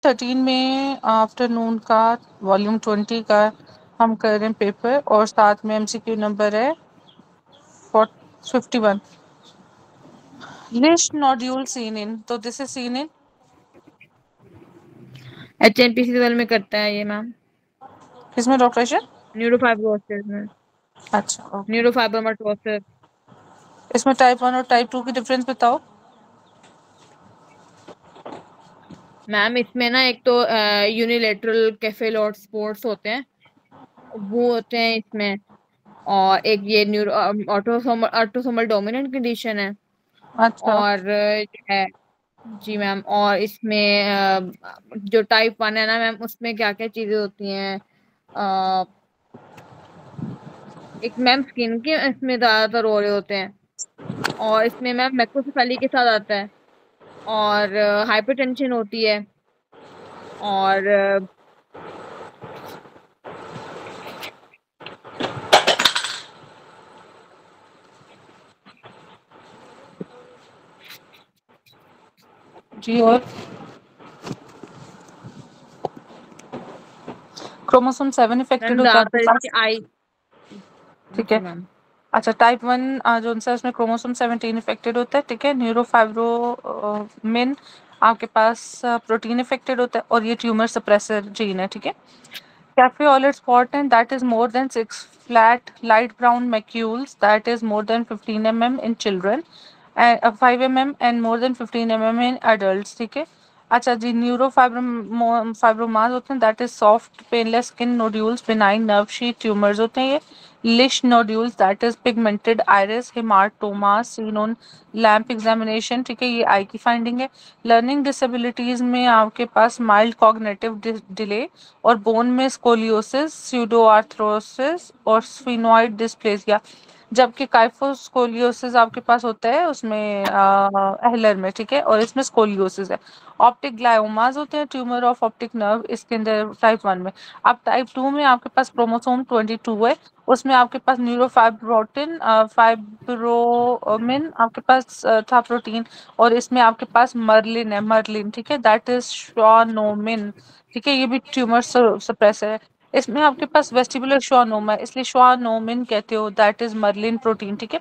13 में आफ्टरनून का वॉल्यूम 20 का हम कर रहे हैं पेपर और साथ में एमसीक्यू नंबर है 51 लिस्ट नॉड्यूल सीन इन। तो this is seen in HNPC level में करता है ये मैम, किसमें डॉक्टर? न्यूरोफाइब्रोसिस में, अच्छा ओके। न्यूरोफाइब्रोमाटोसिस। इसमें टाइप 1 और टाइप 2 की डिफरेंस बताओ। मैम इसमें ना एक तो यूनिलेटरल केफेलोड स्पोर्ट्स होते हैं, वो होते हैं इसमें, और एक ये न्यूरो ऑटोसोमल डोमिनेंट कंडीशन है। अच्छा और जो है, जी मैम, और इसमें जो टाइप 1 है ना मैम, उसमें क्या क्या चीजें होती हैं, अ, एक मैम स्किन के इसमें ज्यादातर हो रहे होते हैं, और इसमें मैम मैक्रोसेफेली के साथ आता है, और हाइपरटेंशन होती है, और जी। और क्रोमोसोम 7 इफेक्टेड मैम होता है आपके ज्यादातर पास, इसकी आई। ठीक जी है। मैम। अच्छा टाइप 1 जो सा उसमें क्रोमोसोम 17 इफेक्टेड होता है, ठीक है। न्यूरोफाइब्रोमिन आपके पास प्रोटीन इफेक्टेड होता है और ये ट्यूमर सप्रेसर जीन है, ठीक है। Cafe-au-lait spot and that is more than 6 flat light brown macules that is more than 15 mm in children and 5 mm and more than 15 mm in adults, ठीक है। अच्छा जी, फाइब्रोमास होते हैं that is soft painless skin nodules benign nerve sheath tumours होते हैं ये। Lisch nodules that is pigmented iris hamartoma seen on lamp examination, ठीक है। ये आई की फाइंडिंग है। लर्निंग डिसेबिलिटीज में आपके पास माइल्ड कॉग्निटिव डिले और बोन में स्कोलियोसिस स्यूडो आर्थरोसिस और स्फिनोइड डिस्प्लेसिया, जबकि काइफोस्कोलियोसिस आपके पास होता है उसमें एहलर में, ठीक है। और इसमें स्कोलियोसिस है। ऑप्टिक ग्लायोमास होते हैं ट्यूमर ऑफ ऑप्टिक नर्व इसके अंदर टाइप 1 में। अब टाइप 2 में आपके पास क्रोमोसोम 22 है, उसमें आपके पास न्यूरोफाइब्रोटिन फाइब्रोमिन आपके पास था प्रोटीन, और इसमें आपके पास मर्लिन है, मर्लिन, ठीक है, दैट इज श्वानोमिन, ठीक है। ये भी ट्यूमर सप्रेसर है। इसमें आपके पास वेस्टिबुलर श्वानोमा है इसलिए श्वानोमिन कहते हो, दैट इज मर्लिन प्रोटीन, ठीक है।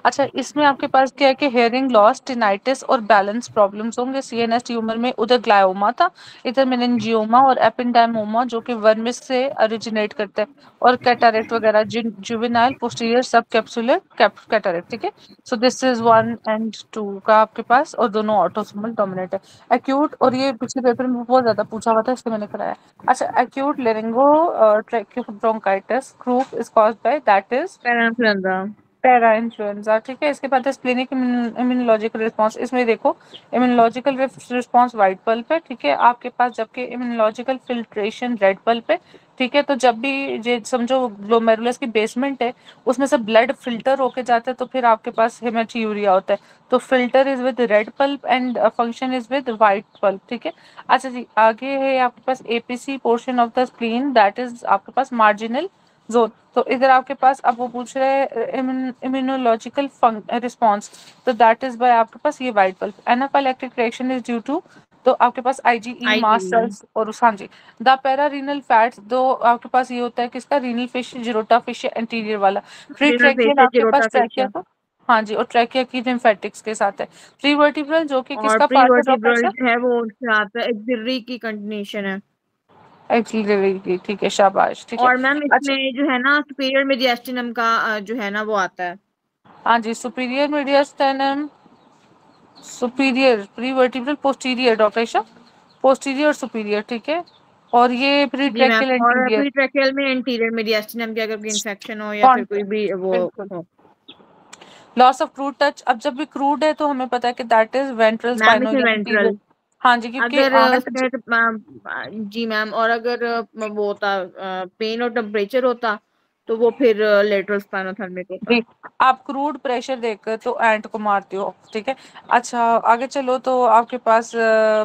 अच्छा इसमें आपके पास क्या है कि हेयरिंग लॉस टिनाइटिस और बैलेंस प्रॉब्लम्स होंगे। सीएनएस ट्यूमर में उधर ग्लायोमा था, इधर मेनिंजियोमा और एपिंडाइमोमा जो कि वर्मिस से ओरिजिनेट करता है, और कैटारेक्ट वगैरह जुवेनाइल पोस्टीरियर सब कैप्सुलर कैटारेक्ट, ठीक है। सो दिस इज 1 और 2 का आपके पास, और दोनों ऑटोसोमल डोमिनेट है। एक्यूट, और ये पिछले पेपर में बहुत ज्यादा पूछा हुआ था इसलिए मैंने कराया। अच्छा acute laryngo ट्रैकियो bronchitis group is caused by that is parainfluenza. Para influenza, ठीक है। इसके बाद क्लिनिक इम्यूनोलॉजिकल रिस्पांस, इसमें देखो इम्यूनोलॉजिकल रिस्पांस वाइट पल्प है, ठीक है आपके पास, जबकि इम्यूनोलॉजिकल फिल्ट्रेशन रेड पल्प है, ठीक है। तो जब भी ये समझो ग्लोमेरुलस की बेसमेंट है उसमें से ब्लड फिल्टर होके जाता है तो फिर आपके पास हेमेट्यूरिया होता है। तो filter is with red pulp and function is with white pulp, ठीक है। अच्छा जी, आगे है आपके पास APC portion of the spleen that is आपके पास मार्जिनल जोन। तो इधर आपके पास अब वो पूछ रहे हैं इम्यूनोलॉजिकल रिस्पॉन्स, तो दैट इज बाय आपके पास ये white pulp. Anaphylactic reaction is due to, तो आपके पास आईजीई मास्ट आईजीई। सेल्स और हाँ जी। द पैरा रीनल फैट्स, दो आपके पास ये होता है किसका, renal fascia Gerota fascia anterior वाला। प्री रिनल ट्रैकियल फेशिया, आपके चिरोटा पास ट्रैकिया फेशिया। का, हाँ जी, और ट्रैकिया की लिम्फेटिक्स के साथ है। प्री वर्टिब्रल जो कि और किसका प्री पार्ट है वर्टिब्रल डॉक्टर? है वो उससे आता है, एक्सिलरी की कंटिन्यूशन है। एक्सिलरी, ठीक है, शाबाश, ठीक है। और मैम अच्छा इसमें जो है ना सुपीरियर मीडियास्टिनम का जो है ना वो आता है। हाँ जी, superior mediastinum superior pre vertebral posterior doctor Isha, posterior और सुपीरियर, ठीक है। और ये प्री जी मैम, ट्रैकियल और एंटीरियर प्री ट्रैकियल में इंटीरियर मीडियास्टिनम की अगर कोई इन्फेक्शन हो या फिर कोई कॉन्ट्रैक्ट, भी वो बिल्कुल। हो। लॉस ऑफ क्रूड टच, अब जब भी क्रूड है तो हमें पता है कि that is ventral ma'am spinal इसमें यानी पीरियड। वेंट्रल, हाँ जी, क्योंकि अगर आना उसमें तो, जी मैम, और अगर वो होता पेन और टेम्परेचर होता तो वो फिर लेटरल स्पाइनोथर्मिक होता। जी। आप क्रूड प्रेशर देखकर तो एंट को मारते हो, ठीक है। अच्छा आगे चलो, तो आपके पास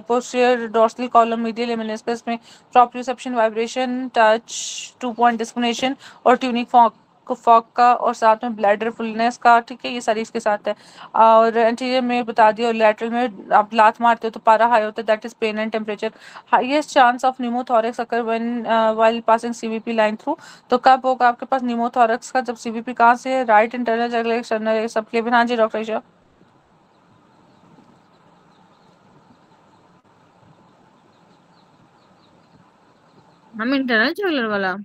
posterior dorsal column medial meniscus में proprioception vibration touch 2 point discrimination और ट्यूनिक फॉर्म फॉग का और साथ में ब्लैडर फुलनेस का, ठीक है, ये सारी इसके साथ है। और एंटीरियर में बता दिया, और लैटरल में आप लात मारते हो तो पारा हाई होता है, that is pain and temperature. Highest chance of pneumothorax occur when while passing CVP line through. तो कब होगा आपके पास न्यूमोथोरैक्स का? जब सीवीपी कहाँ से है? राइट इंटरनल जगह एक्सटर्नल सब क्लेविन। हाँ जी डॉक्टर ईशा। हम इंटरनल जुगुलर वाला।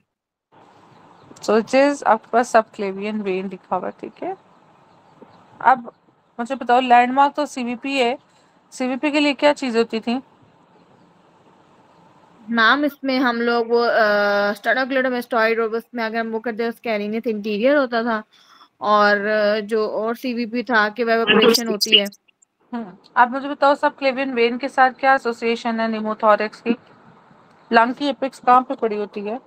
सो इट इज आपके पास सब क्लेवियन वेन लिखा हुआ है, ठीक है। अब मुझे बताओ, लैंडमार्क तो सीवीपी है, सीवीपी के लिए क्या चीज होती थी? मैम इसमें हम लोग वो स्टाडोक्लेडोमेस्टॉइड, और उसमें अगर हम वो करते हैं स्कैरिनेस इंटीरियर होता था, और जो और सीवीपी था कि वेपोरेशन होती है। आप मुझे बताओ, सब क्लेवियन वेन के साथ क्या एसोसिएशन है निमोथोरैक्स की? लंग की एपेक्स कहाँ पे पड़ी होती है?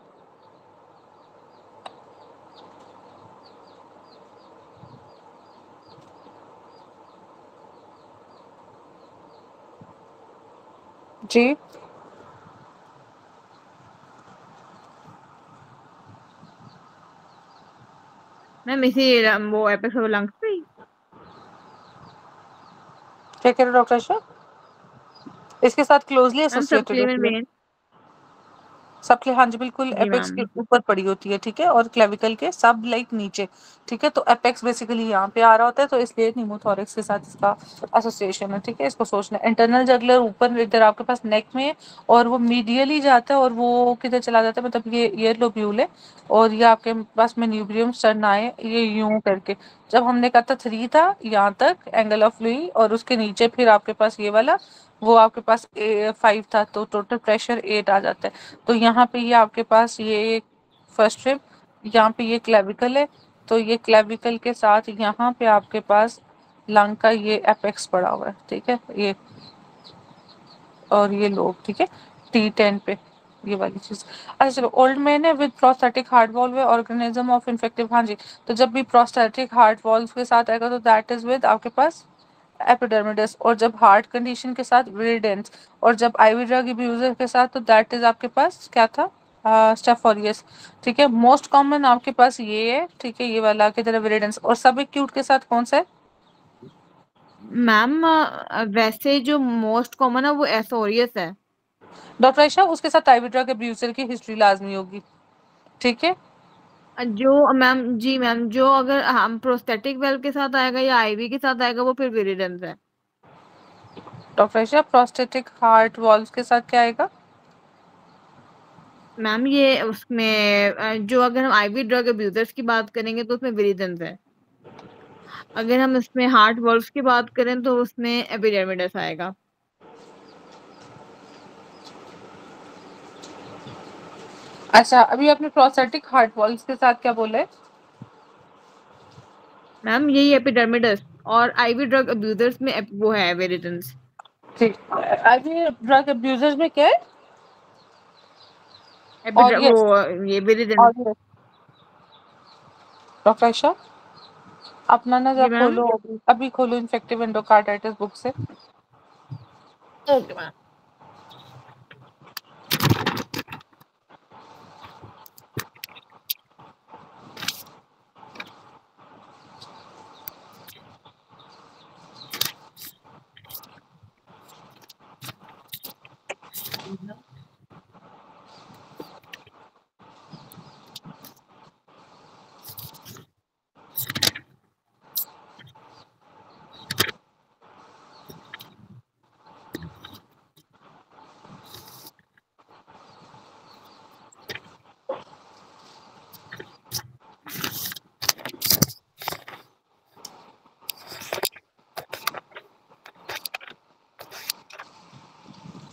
जी मैम इसी वो एपेक्स ऑफ लंग्स पे ही। क्या कह रहे हो डॉक्टर शाह? इसके साथ क्लोजली मैम एसोसिएटेड सबक्लेवियन होती है। वेन। सबके, हाँ जी बिल्कुल, जी एपेक्स मैम। के ऊपर पड़ी होती है, ठीक है, और क्लेविकल के सब लाइक नीचे, ठीक है। तो एपेक्स बेसिकली यहाँ पे आ रहा होता है, तो इसलिए निमोथोरैक्स के साथ इसका एसोसिएशन है, ठीक है। इसको सोचना है। इंटरनल जगलर ऊपर इधर आपके पास नेक में है, और वो मीडियली जाता है, और वो किधर चला जाता है, मतलब ये ईयर लोब्यूल है, और ये आपके पास में न्यूब्रियम स्टर्नाई, ये यूं करके। जब हमने कहा था 3 था यहाँ तक एंगल ऑफ लुई, और उसके नीचे फिर आपके पास ये वाला, वो आपके पास 5 था, तो टोटल प्रेशर 8 आ जाता है। तो यहाँ पे ये आपके पास ये फर्स्ट रिब, यहाँ पे ये क्लेविकल है, तो ये क्लेविकल के साथ यहाँ पे आपके पास लंग का ये एपेक्स पड़ा हुआ है, ठीक है, ये और ये लोब, ठीक है, T10 पे ये वाली चीज। अच्छा चलो, ओल्ड मैन है विद प्रोस्थेटिक हार्ट वॉल्व है, ऑर्गेनिज्म ऑफ इन्फेक्टिव, हाँ जी। तो जब भी प्रोस्थेटिक हार्ट वॉल्व के साथ आएगा तो दैट इज विद आपके पास एपिडर्मिडिस, और जब हार्ट कंडीशन के साथ विरिडेंस, और जब आईवी ड्रग अब्यूजर के साथ तो दैट इज आपके पास क्या था? स्टेफ ऑरियस, ठीक है। मोस्ट कॉमन आपके पास ये है, ठीक है, ये वाला की तरह विरिडेंस। और सब एक्यूट के साथ कौन सा है? मैम वैसे जो मोस्ट कॉमन है वो एसोरियस है। डॉक्टर आयशा, उसके साथ आईवी ड्रग अब्यूजर की हिस्ट्री लाजमी होगी, ठीक है। जो मैम, जी मैम, जो अगर हम प्रोस्थेटिक वेल्व के साथ आएगा या आईवी के साथ आएगा वो फिर विरिडेंस है। Doctor Ayesha, prosthetic heart valve के साथ क्या आएगा? मैम ये उसमें जो अगर हम आईवी ड्रग अब्यूजर्स की बात करेंगे तो उसमें विरिडेंस है। अगर हम इसमें हार्ट वॉल्व्स की बात करें तो उसमें एपिडेर्मिडस आएगा। अच्छा, अभी आपने प्रोस्थेटिक हार्ट वॉल्व के साथ क्या बोला है? मैम यही एपिडर्मिडस, और आईवी ड्रग अब्यूजर्स में वो है विरिडेंस। ठीक, आईवी ड्रग अब्यूजर्स में क्या है? और वो यस, ये विरिडेंस। और यस। डॉक्टर आयशा, अपना ना जी जरा मैम। खोलो, अभी खोलो इन्फेक्टिव एंडोकार्डाइटिस बुक से। Okay ma'am.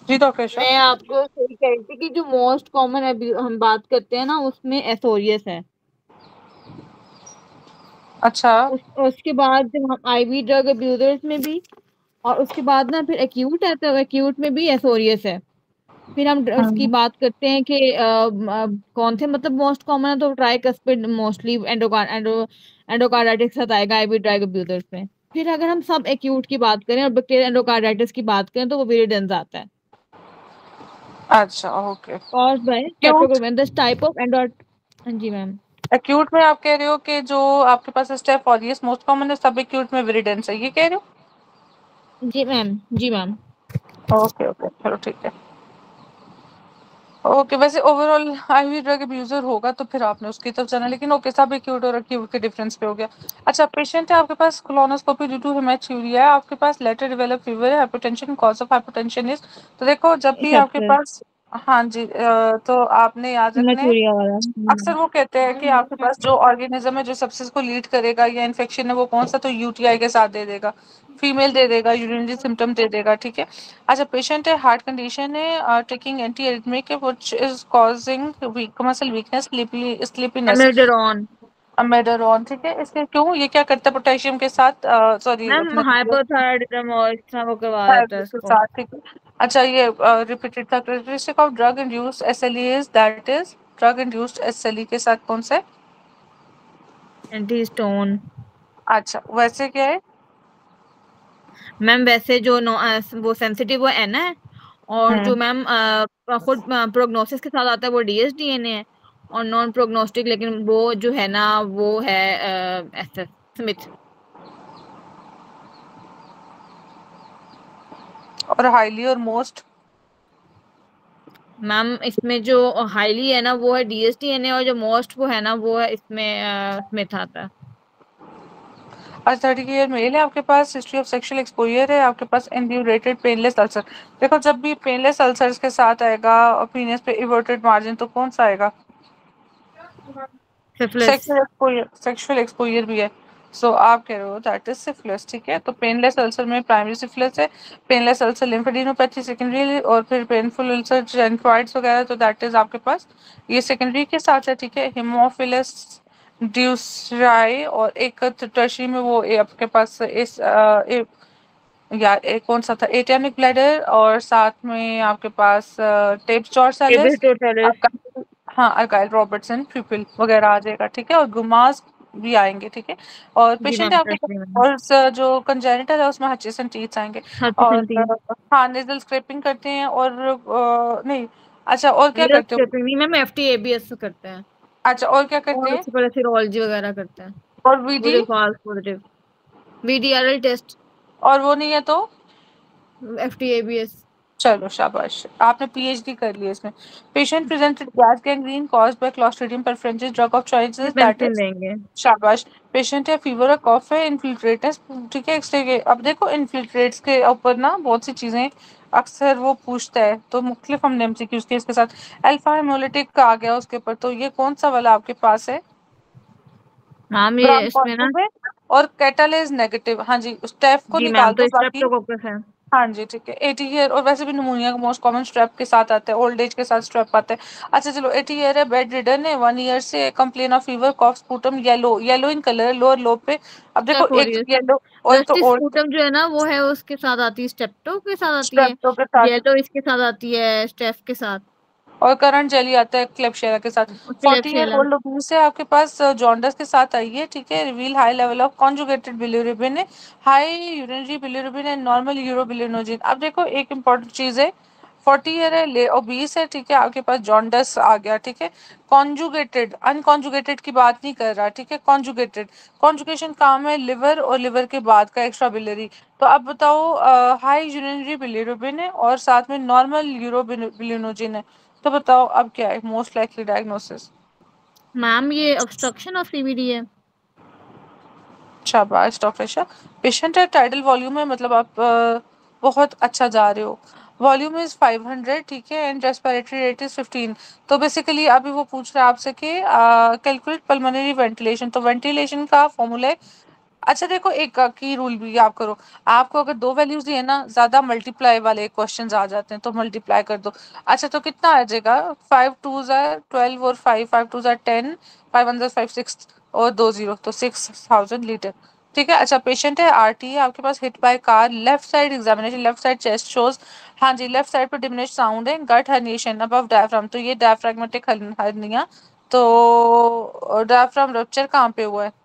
जी डॉक्टर आयशा। मैं आपको सही कह रही थी कि जो मोस्ट कॉमन हम बात करते हैं ना उसमें एसोरियस है। अच्छा। उसके बाद जब हम आईवी ड्रग अब्यूजर्स में भी, और उसके बाद ना फिर एक्यूट है तो एक्यूट में भी एसोरियस है। फिर हम उसकी हम्म। बात करते हैं कि कौन से मतलब मोस्ट कॉमन है, तो ट्राइकस्पिड मोस्टली एंडोकार्डाइटिस के साथ आएगा आईवी ड्रग अब्यूजर्स में। फिर अगर हम सब एक्यूट की बात करें और बैक्टीरियल एंडोकार्डाइटिस की बात करें तो वो विरिडेंस आता है। अच्छा okay. caused by cute. streptococcus this type of endo। हाँ जी मैम। एक्यूट में आप कह रहे हो कि जो आपके पास स्टेफ ऑरियस मोस्ट कॉमन है, सब एक्यूट में विरिडेंस है, ये कह रहे हो? जी मैम, जी मैम। ओके ओके, चलो ठीक है। ओके, वैसे ओवरऑल आईवी ड्रग अब्यूजर होगा तो फिर आपने उसकी तरफ जाना, लेकिन ओके, सब एक्यूट और एक्यूट के डिफरेंस पे हो गया। अच्छा, पेशेंट है आपके पास कोलोनोस्कोपी ड्यू टू हेमेटूरिया है, आपके पास लेटर डेवलप फीवर है, hypotension, cause of hypotension is, तो देखो जब भी आपके सेप्सिस, पास, हाँ जी, तो आपने याद रखना है, हेमेटूरिया वाला। अक्सर वो कहते हैं कि आपके पास जो ऑर्गेनिज्म है जो सबसे को लीड करेगा या इन्फेक्शन है वो कौन सा, तो यूटीआई के साथ दे देगा, फीमेल दे देगा, यूरिनरी सिम्टम दे देगा, ठीक है। अच्छा, पेशेंट है, हार्ट कंडीशन है, taking anti arrhythmic which is causing weak muscle weakness, sleepiness, amiodarone. Amiodarone, ठीक है। इसके क्यों, ये क्या करता है पोटेशियम के साथ, सॉरी मैम अपने हाइपोथायराइडिज्म और इस तरह को करवा देता है थायराइड के इसको। साथ, ठीक है। अच्छा, ये रिपीटेड था, characteristic of drug induced SLE is, that is drug induced SLE के साथ कौन सा है? Anti stone. अच्छा, वैसे क्या है? मैम वैसे जो वो सेंसिटिव वो एन है, और जो हम्म। मैम खुद प्रोग्नोसिस के साथ आता है वो डीएसडीएनए है, और नॉन प्रोग्नोस्टिक लेकिन वो जो है ना वो है एसएस स्मिथ। और हाईली और मोस्ट? मैम इसमें जो हाईली है ना वो है डीएसडीएनए, और जो मोस्ट वो है ना वो है इसमें स्मिथ आता है। अच्छा, 30 ईयर मेल है आपके पास, हिस्ट्री ऑफ सेक्सुअल एक्सपोजर है आपके पास, इंड्यूरेटेड पेनलेस अल्सर, देखो जब भी पेनलेस अल्सर्स के साथ आएगा और पीनस पे इवर्टेड मार्जिन, तो कौन सा आएगा? सिफिलिस। सेक्सुअल एक्सपोजर भी है, सो आप कह रहे हो दैट इज सिफिलिस, ठीक है। तो पेनलेस अल्सर में प्राइमरी सिफिलिस है, पेनलेस अल्सर लिम्फेडिनोपैथी सेकेंडरी, और फिर पेनफुल अल्सर जेनक्वाइड्स वगैरह, तो दैट इज आपके पास ये सेकेंडरी के साथ है, ठीक है। हिमोफिलस ड्यूसराई, और एक टर्शरी में वो आपके पास इस यार एक कौन सा था, एटियमिक ब्लैडर, और साथ में आपके पास टेप्स टेबल डॉर्सालिस, टोटलिस। आपका, हाँ, अर्काइल रॉबर्टसन प्यूपिल वगैरह आ जाएगा, ठीक है, और गुमास भी आएंगे, ठीक है। और जी पेशेंट मैम, है आपके टच पास, नहीं मैम। और जो कंजेनिटल है उसमें हचिसन टीथ आएंगे, और 30 हाँ, नेजल स्क्रैपिंग करते हैं, और नहीं, अच्छा, और क्या नीरज करते हो? चेपिंग नहीं मैम, एफटीएबीएस करते हैं, अच्छा, और क्या करते और हैं? उससे पहले सीरोलॉजी वगैरह करते हैं। और वो वीडी? जो फॉल्स पॉजिटिव, वीडीआरएल टेस्ट, और वो नहीं है तो? एफटीएबीएस। चलो शाबाश, आपने पीएचडी कर ली इसमें। Patient presented gas gangrene caused by Clostridium preference, drug of choice ये दैट पेंसिल इज, देंगे। शाबाश। पेशेंट है, फीवर और कॉफ है, इन्फिल्ट्रेट्स, ठीक है, एक्सरे के, अब देखो इन्फिल्ट्रेट्स के ऊपर ना बहुत सी चीजें अक्सर वो पूछता है, तो मुख्तलिफ हमने एमसीक्यूज के इसके साथ, अल्फा हेमोलिटिक का आ गया उसके ऊपर, तो ये कौन सा वाला आपके पास है? मैम ये ग्राम इसमें ना, पॉजिटिव है, और कैटालेज नेगेटिव, हाँ जी, स्टेफ को जी मैम निकाल तो दो बाकी। स्ट्रेप्टोकोकस है। हाँ जी, ठीक है, 80 ईयर, और वैसे भी निमोनिया का मोस्ट कॉमन स्ट्रेप के साथ आता है, ओल्ड एज के साथ स्ट्रेप आता है। अच्छा चलो, 80 ईयर है, बेड रिडन है, 1 ईयर से complain of fever, cough, sputum, yellow yellow in colour, lower lobe पे, अब देखो स्टेप हो एक रही है। तो येलो और एक तो जस्टिस ओल्ड, स्पूटम जो है ना वो है उसके साथ आती है, स्टेप्टो के साथ आती है, स्ट्रेप्टो के साथ, येलो इसके साथ आती है, स्टेफ के साथ, और करंट जेली आता है क्लेबशियरा के साथ। Forty year Klebsiella. Old obese है आपके पास, जॉन्डस के साथ आई है, ठीक है, reveal high level of conjugated bilirubin है, high urinary bilirubin and normal urobilinogen. अब देखो एक इंपॉर्टेंट चीज है, 40 ईयर है, ले ओबीस है, ठीक है, आपके पास जॉन्डस आ गया, ठीक है। कॉन्जुगेटेड, अनकॉन्जुगेटेड की बात नहीं कर रहा, ठीक है, कॉन्जुगेटेड, कॉन्जुगेशन काम है लिवर, और लिवर के बाद का एक्स्ट्रा बिलियरी, तो अब बताओ, हाई यूरिनरी बिलिरुबिन है और साथ में नॉर्मल यूरोबिलिनोजिन है, तो बताओ अब क्या है मोस्ट लाइकली डायग्नोसिस? मैम ये ऑब्स्ट्रक्शन ऑफ सीबीडी है। शाबाश डॉक्टर शाह। पेशेंट है, टाइडल वॉल्यूम है, मतलब आप बहुत अच्छा जा रहे हो, वॉल्यूम इज 500, ठीक है, एंड रेस्पिरेटरी रेट इज 15, तो बेसिकली अभी वो पूछ रहा है आपसे कि कैलकुलेट पल्मोनरी वेंटिलेशन, तो वेंटिलेशन का फॉर्मूला है, अच्छा देखो एक की रूल भी आप करो, आपको अगर दो वैल्यूज दिए ना, ज्यादा मल्टीप्लाई वाले क्वेश्चंस आ जाते हैं, तो मल्टीप्लाई कर दो। अच्छा, तो कितना आ जाएगा, 5 2 12, और 5 5 2 10, 5 1 5 6, और 2 0, तो 6000 लीटर, ठीक है। अच्छा, पेशेंट है, आरटी है आपके पास, hit by car, left side examination, left side chest shows, हाँ जी, लेफ्ट साइड पर डिमिनिश साउंड है, गट हर्निएशन अबव डायफ्राम, तो ये डायफ्रागमेटिक हर्निया, तो डायफ्राम रप्चर कहाँ पे हुआ है?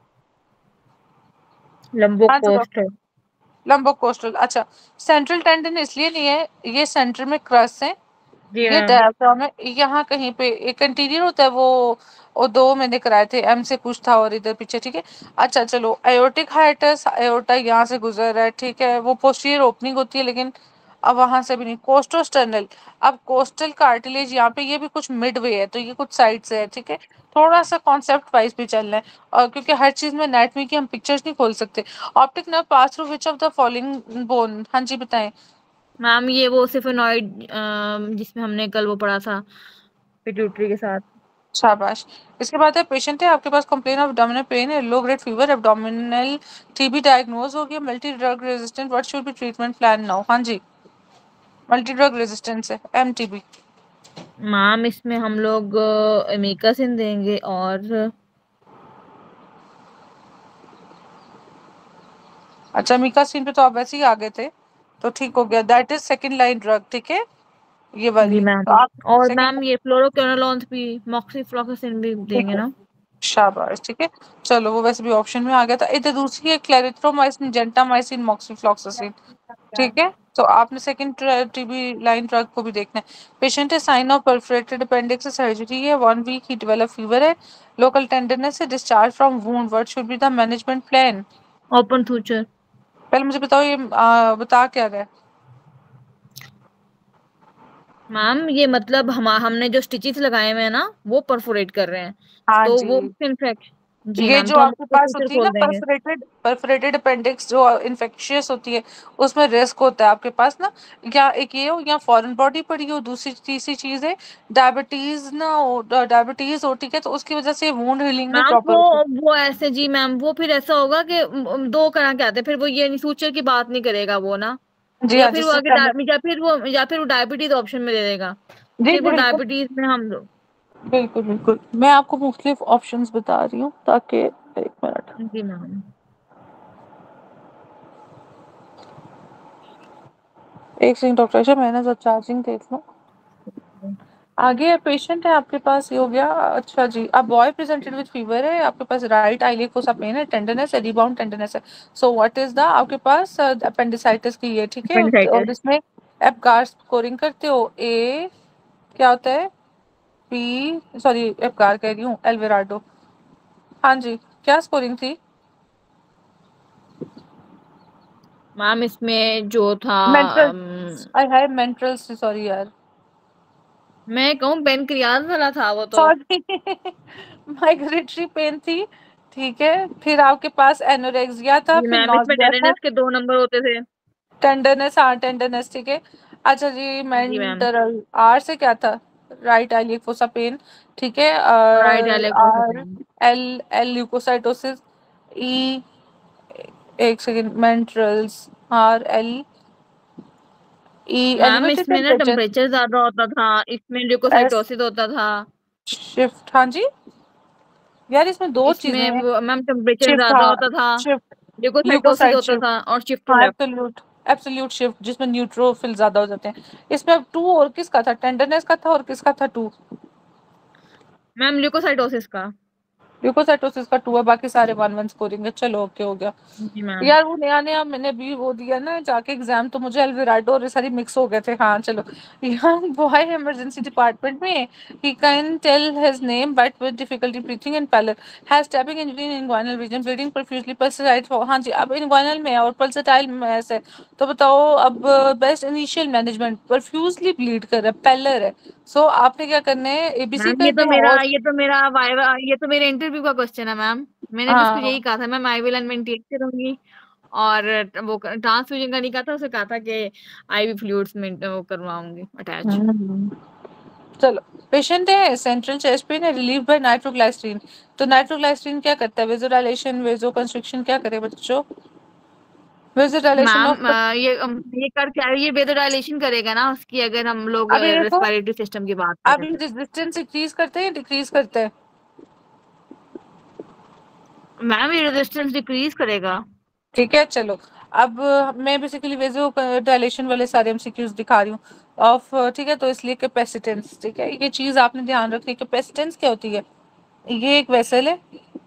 लंबो हाँ जी, कोस्ट है। लंबो कोस्टल, अच्छा, सेंट्रल टेंडन इसलिए नहीं है, ये सेंटर में क्रस है, जी ये मैम। डायफ्राम है, यहाँ कहीं पे एक इंटीरियर होता है वो दो मैंने कराए थे, एम से कुछ था और इधर पीछे, ठीक है। अच्छा चलो, एयोटिक हाइटस, एयोटा यहाँ से गुजर रहा है, ठीक है, वो पोस्टीरियर ओपनिंग होती है, लेकिन अब वहां से भी नहीं। कोस्टोस्टर्नल, अब कोस्टल कार्टिलेज यहाँ पे, ये भी कुछ मिड वे है, तो ये कुछ साइड से है, ठीक है। थोड़ा सा कॉन्सेप्ट वाइज भी चलना है, और क्योंकि हर चीज में एनाटॉमी की हम पिक्चर्स नहीं खोल सकते। Optic nerve pass through which of the following bone, हाँ जी बताएं। मैम ये वो सिफेनॉइड जिसमें हमने कल वो पढ़ा था पिट्यूटरी के साथ। शाबाश। इसके बाद है पेशेंट है आपके पास, complain of abdominal pain, low grade fever, abdominal TB diagnose हो गया, multi drug resistant, what should be treatment plan now, हाँ जी। मल्टी ड्रग रेजिस्टेंस है, एमटीबी। मैम इसमें हम लोग एमिकासिन देंगे और अच्छा, मीकासीन पे तो आप वैसे ही आ गए थे, तो ठीक हो गया, that is second line drug, ठीक है, ये जी वाली मैम। तो आप और सेकंड। मैम ये फ्लोरोक्विनोलोन्स भी, मॉक्सिफ्लोक्सासिन भी ठीक देंगे है, ना। शाबाश, ठीक है। चलो वो वैसे भी ऑप्शन में आ गया था। इधर दूसरी है क्लेरिथ्रोमाइसिन, जेंटामाइसिन, मॉक्सिफ्लॉक्सासिन, ठीक है। तो आपने सेकंड टीबी लाइन ड्रग को भी देखना है। पेशेंट है sign of perforated appendix, surgery है, 1 वीक ही डेवलप फीवर है, लोकल टेंडरनेस है, discharge from wound, what should be the management plan. Open suture. पहले मुझे बताओ ये बता क्या रहा है। मैम ये मतलब हमने जो स्टिचेस लगाए हुए हैं ना वो परफोरेट कर रहे हैं, हाँ तो वो जी, इन्फेक्शन। जी ये मैम, जो तो हम आपके ओपन पास सूचर होती है ना खोल देंगे। परफोरेटेड अपेंडिक्स जो इन्फेक्शियस होती है, उसमें रिस्क होता है आपके पास ना, या एक ये हो या फॉरेन बॉडी पड़ी हो, दूसरी तीसरी चीज है डायबिटीज ना हो, डायबिटीज हो, ठीक है, तो उसकी वजह से वुंड हीलिंग नहीं मैम प्रॉपर होती। वो ऐसे जी मैम, वो फिर ऐसा होगा कि दो करा के आते हैं, फिर वो ये नहीं सूचर की बात नहीं करेगा वो ना। जी या हाँ, फिर वो जिससे आगे पहले। या फिर वो डायबिटीज ऑप्शन में दे देगा। जी फिर वो बिल्कुल, डायबिटीज में हम लोग। बिल्कुल बिल्कुल, मैं आपको मुख्तलिफ ऑप्शंस बता रही हूँ ताकि, एक मिनट, जी मैम। एक सेकंड डॉक्टर साहब, मैं ना जब चार्जिंग देख लूँ। आगे पेशेंट है आपके पास, ये हो गया। अच्छा जी, अब बॉय प्रेजेंटेड विद फीवर है आपके पास, राइट आईलिड को सा पेन है, टेंडरनेस है, रिबाउंड टेंडरनेस है। सो व्हाट इज द आपके पास अपेंडिसाइटिस की ये, ठीक है। और अपेंडिसाइटिस। इसमें एपगार स्कोरिंग करते हो, ए क्या होता है, पी सॉरी एपगार कह रही हूँ, एल्वेराडो, हाँ जी, क्या स्कोरिंग थी। मैम इसमें जो था मेंट्रल, आई है मेंट्रल, सॉरी यार, मैं कहूँ पेनक्रियाज वाला था वो तो। सॉरी माइग्रेटरी पेन थी, ठीक है। फिर आपके पास एनोरेक्सिया था, जी फिर मैम, इसमें नॉजिया था, टेनिस के 2 नंबर होते थे। टेंडरनेस, हाँ टेंडरनेस, ठीक है। अच्छा जी, जी मैम। मेंटरल, आर से क्या था, राइट आइलिक फोसा पेन, ठीक है। Right Alex R, L, L leukocytosis, E, एक सेकंड, मेंट्रल्स, R L, E ma'am elevated इसमें ना टेम्परेचर, टेम्परेचर ज्यादा होता था, इसमें एस ल्यूकोसाइटोसिस होता था। शिफ्ट, हाँ जी, यार इसमें दो चीजें इसमें हैं। वो मैम टेम्परेचर शिफ्ट, ज्यादा हाँ, होता था, शिफ्ट, ल्यूकोसाइटोसिस ल्यूकोसाइट होता शिफ्ट, था और शिफ्ट टू हाँ लेफ्ट। एब्सोल्यूट, एब्सोल्यूट शिफ्ट, जिसमें न्यूट्रोफिल ज्यादा हो जाते हैं। इसमें अब टू और किसका था, टेंडरनेस का था और किसका था टू, मैम ल्यूकोसाइटोसिस का। ल्यूकोसाइटोसिस का टू है, बाकी सारे वन वन स्कोरिंग है, चलो ओके हो गया। जी मैम। यार वो नया नया मैंने भी वो दिया ना जाके एग्जाम, तो मुझे एल्विराडो और ये सारी मिक्स हो गए थे, हाँ चलो। यंग बॉय इमरजेंसी डिपार्टमेंट में, he can tell his name but with difficulty breathing and pallor, has stabbing injury in inguinal region, bleeding profusely, पल्साइड, हाँ जी, अब इंग्वाइनल में है और पल्साटाइल में ऐसे, तो बताओ अब best initial management, profusely bleed कर रहा है, पैलर है, सो आपने क्या करना है, एबीसी मैम कर दे और, ये तो मेरे इंटरव्यू का क्वेश्चन है मैम। मैंने भी उसको यही हाँ। कहा था, मैम आई विल मेंटेन करूंगी। और वो ट्रांसफ्यूजन का नहीं कहा था, उसे कहा था कि आईवी फ्लूइड्स में वो करवाऊंगी अटैच। हम्म। चलो, पेशेंट है सेंट्रल चेस्ट पेन है, रिलीव बाय नाइट्रोग्लाइसरीन, तो नाइट्रोग्लाइसरीन क्या करता है, वेजो डायलेशन, वेजो कंस्ट्रिक्शन, क्या करे बच्चों, वेजो डायलेशन मैम ऑफ, ये कर क्या, ये वेदोडाइलेशन करेगा ना उसकी, अगर हम लोग अभी देखो, रेस्पिरेटरी सिस्टम की बात करें अभी तो। रेजिस्टेंस इंक्रीज करते हैं डिक्रीज करते हैं। मैम ये रेजिस्टेंस डिक्रीज करेगा। ठीक है चलो, अब मैं बेसिकली वेजो डायलेशन वाले सारे एमसीक्यूज दिखा रही हूँ ऑफ, ठीक है, तो इसलिए कैपेसिटेंस, ठीक है, ये चीज आपने ध्यान रखनी है, कैपेसिटेंस क्या होती है, ये एक वेसल है,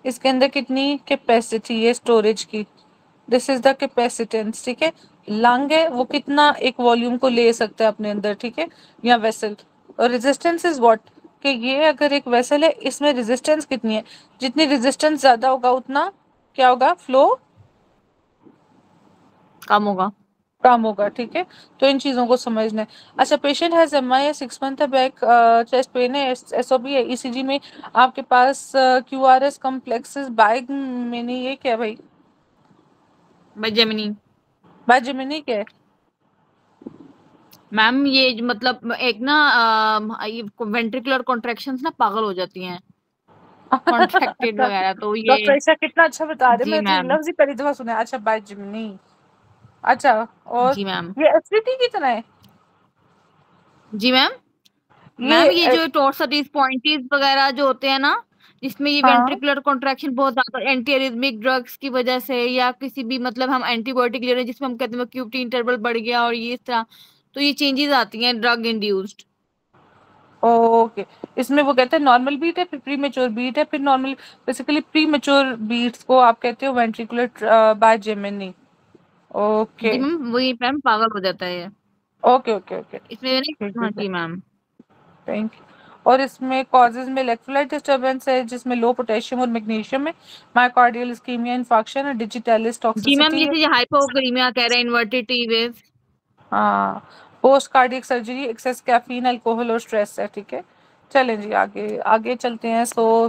इसके अंदर कितनी कैपेसिटी है स्टोरेज की, दिस इज द कैपेसिटेंस, ठीक है। लंग है वो कितना एक वॉल्यूम को ले सकता है अपने अंदर, ठीक है, या वेसल, और रेजिस्टेंस इज व्हाट, कि ये अगर एक वेसल है इसमें रेजिस्टेंस कितनी है, जितनी रेजिस्टेंस ज्यादा होगा उतना क्या होगा, फ्लो कम होगा। कम होगा। ठीक है, तो इन चीजों को समझना है। अच्छा, patient has MI 6 month back, chest pain है, एसओबी है, ईसीजी में आपके पास क्यूआरएस कॉम्प्लेक्सेस बाय मैंने ये क्या है भाई, बाय जेमिनी। बाय जिमिनी क्या है? मैम ये मतलब एक ना ये वेंट्रिकुलर कॉन्ट्रैक्शंस ना पागल हो जाती हैं, कॉन्ट्रैक्टेड वगैरह, तो ये। डॉक्टर ईशा कितना अच्छा बता रहे, जी मैंने तो ये मैम। लफ्ज ही पहली दफा सुना है। अच्छा, बाय जिमिनी। अच्छा, और जी मैम। ये एसवीटी कितना है? जी मैम। ये मैम ये जो टॉर्सोइड्स पॉइंटीज वगैरह जो होते हैं ना, जिसमें ये हाँ, वेंट्रिकुलर कॉन्ट्रैक्शन बहुत ज्यादा एंटी एरिथमिक ड्रग्स की वजह से, या किसी भी मतलब हम एंटीबायोटिक ले रहे हैं जिसमें हम कहते हैं क्यूटी इंटरवल बढ़ गया और ये इस तरह, तो ये चेंजेस आती हैं ड्रग इंड्यूस्ड। ओके। इसमें वो कहते हैं नॉर्मल बीट है, फिर प्री मेच्योर बीट है, फिर normal, basically premature beats को आप कहते हो वेंट्रिकुलर बाय जेमिनी। ओके जी मैम, वही मैम पागल हो जाता है ये। ओके ओके ओके, इसमें ठीक हाँ है, जी मैम। Thank you. और इसमें कॉजेज में इलेक्ट्रोलाइट डिस्टर्बेंस है, जिसमें लो पोटेशियम और मैग्नीशियम है, मायोकार्डियल इस्कीमिया, इन्फाक्शन और डिजिटलिस जी मैम, टॉक्सिसिटी है। जैसे ये हाइपोक्रीमिया कह रहे हैं, इन्वर्टेड टी वेव। हाँ, post cardiac surgery, excess caffeine, alcohol और स्ट्रेस है। ठीक है, चलें जी आगे आगे चलते हैं।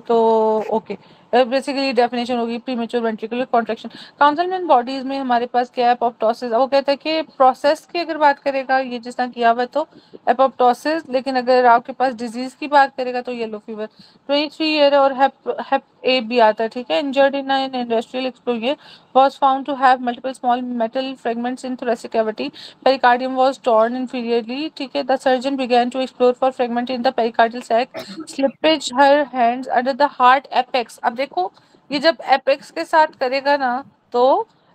तो ओके, बेसिकली डेफिनेशन होगी प्रीमेच्योर वेंट्रिकुलर कॉन्ट्रैक्शन। काउंसलमेंट बॉडीज में हमारे पास क्या है, एपोप्टोसिस। वो कहता है कि प्रोसेस की अगर बात करेगा ये जिस तरह किया हुआ है तो एपोप्टोसिस, लेकिन अगर आपके पास डिजीज की बात करेगा तो येलो फीवर। 23 ईयर और हेप ए भी आता है। ठीक है, injured in an industrial explosion was found to have multiple small metal fragments in thoracic cavity. Pericardium was torn inferiorly. ठीक है, the surgeon began to explore for fragment in the pericardial sac. Slippage her hands under the heart apex. अब देखो, ये जब apex के साथ करेगा ना तो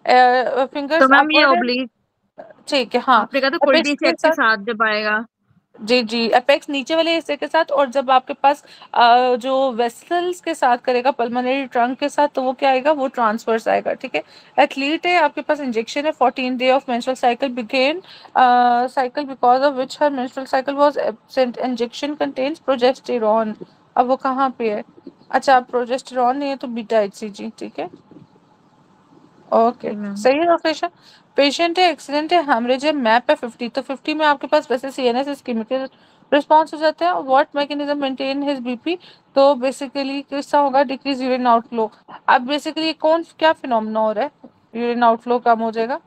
तो फिंगर्स मैम ये अपवर्ड है। ओब्लिक, ठीक है, हाँ, आपने कहा था apex कुल्टी के सेक के साथ, साथ जब आएगा। जी जी, अपेक्स नीचे वाले हिस्से के साथ, और जब आपके पास जो वेसल्स के साथ करेगा पल्मोनरी ट्रंक के साथ तो वो क्या आएगा, वो ट्रांसवर्स आएगा। ठीक है, एथलीट है, आपके पास इंजेक्शन है, 14 day of menstrual cycle begin cycle because of which her menstrual cycle was absent, injection contains progesterone. अब वो कहाँ पे है? अच्छा, प्रोजेस्टेरॉन नहीं है तो बीटा एचसीजी। ठीक है, ओके, जी मैम। सही है डॉक्टर। पेशेंट है, एक्सीडेंट है, हेमरेज है, मैप है 50, तो 50 में आपके पास वैसे सीएनएस इस्केमिक रिस्पॉन्स हो जाता है। What mechanism maintain his BP, तो बेसिकली किसका होगा, डिक्रीज यूरिन आउटफ्लो। अब बेसिकली कौन क्या फिनोमेना हो रहा है, यूरिन आउटफ्लो कम हो जाएगा।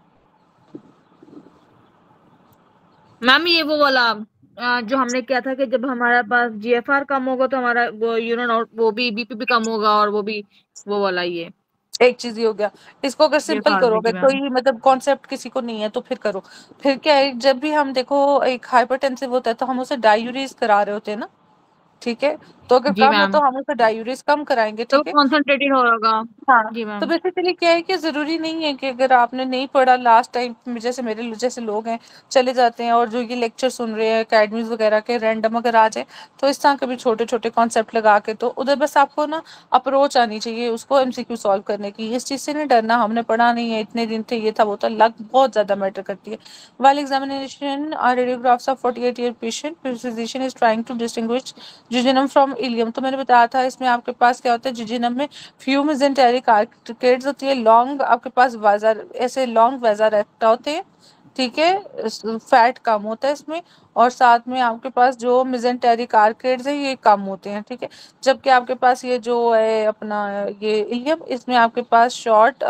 मैम ये वो वाला जो हमने किया था कि जब हमारे पास जीएफआर कम होगा तो हमारा वो यूरिन आउट, वो भी बीपी भी कम होगा, और वो भी वो वाला ये एक चीज ही हो गया। इसको अगर सिंपल जीएफआर भी। करोगे, जी मैम। कोई मतलब कॉन्सेप्ट किसी को नहीं है तो फिर करो। फिर क्या है, जब भी हम देखो एक हाइपरटेंसिव होता है तो हम उसे डायूरेज करा रहे होते हैं ना। ठीक है, तो अगर जी कम है तो मैम, हम उसे डायूरेज कम कराएंगे। तो ठीक है, कॉन्सेंट्रेटेड होगा। हाँ, जी तो मैम। बेसिकली क्या है कि ज़रूरी नहीं है कि अगर आपने नहीं पढ़ा लास्ट टाइम, जैसे मेरे जैसे लोग हैं चले जाते हैं और जो ये लेक्चर सुन रहे हैं अकेडमीज वगैरह के रैंडम अगर आ जाए तो इस तरह के भी छोटे छोटे कॉन्सेप्ट लगा के तो उधर बस आपको ना अप्रोच आनी चाहिए उसको एमसीक्यू सॉल्व करने की। इस चीज़ से नहीं डरना, हमने पढ़ा नहीं है, इतने दिन थे, ये था वो था, लक बहुत ज़्यादा मैटर करती है। While examination radiographs of 48 year patient, physician is trying to distinguish jejunum from ileum. तो मैंने बताया था इसमें आपके पास क्या होता है, जिजिनम में फ्यू मेसेंटेरिक आर्किटेट्स होती है, लॉन्ग आपके पास वाजा, ऐसे लॉन्ग वाजा रेक्टा होते हैं। ठीक है, फैट कम होता है इसमें, और साथ में आपके पास जो मेसेंटेरिक आर्केड्स है ये कम होते हैं। ठीक है, जबकि आपके पास ये जो है अपना ये इलियम, इसमें आपके पास शॉर्ट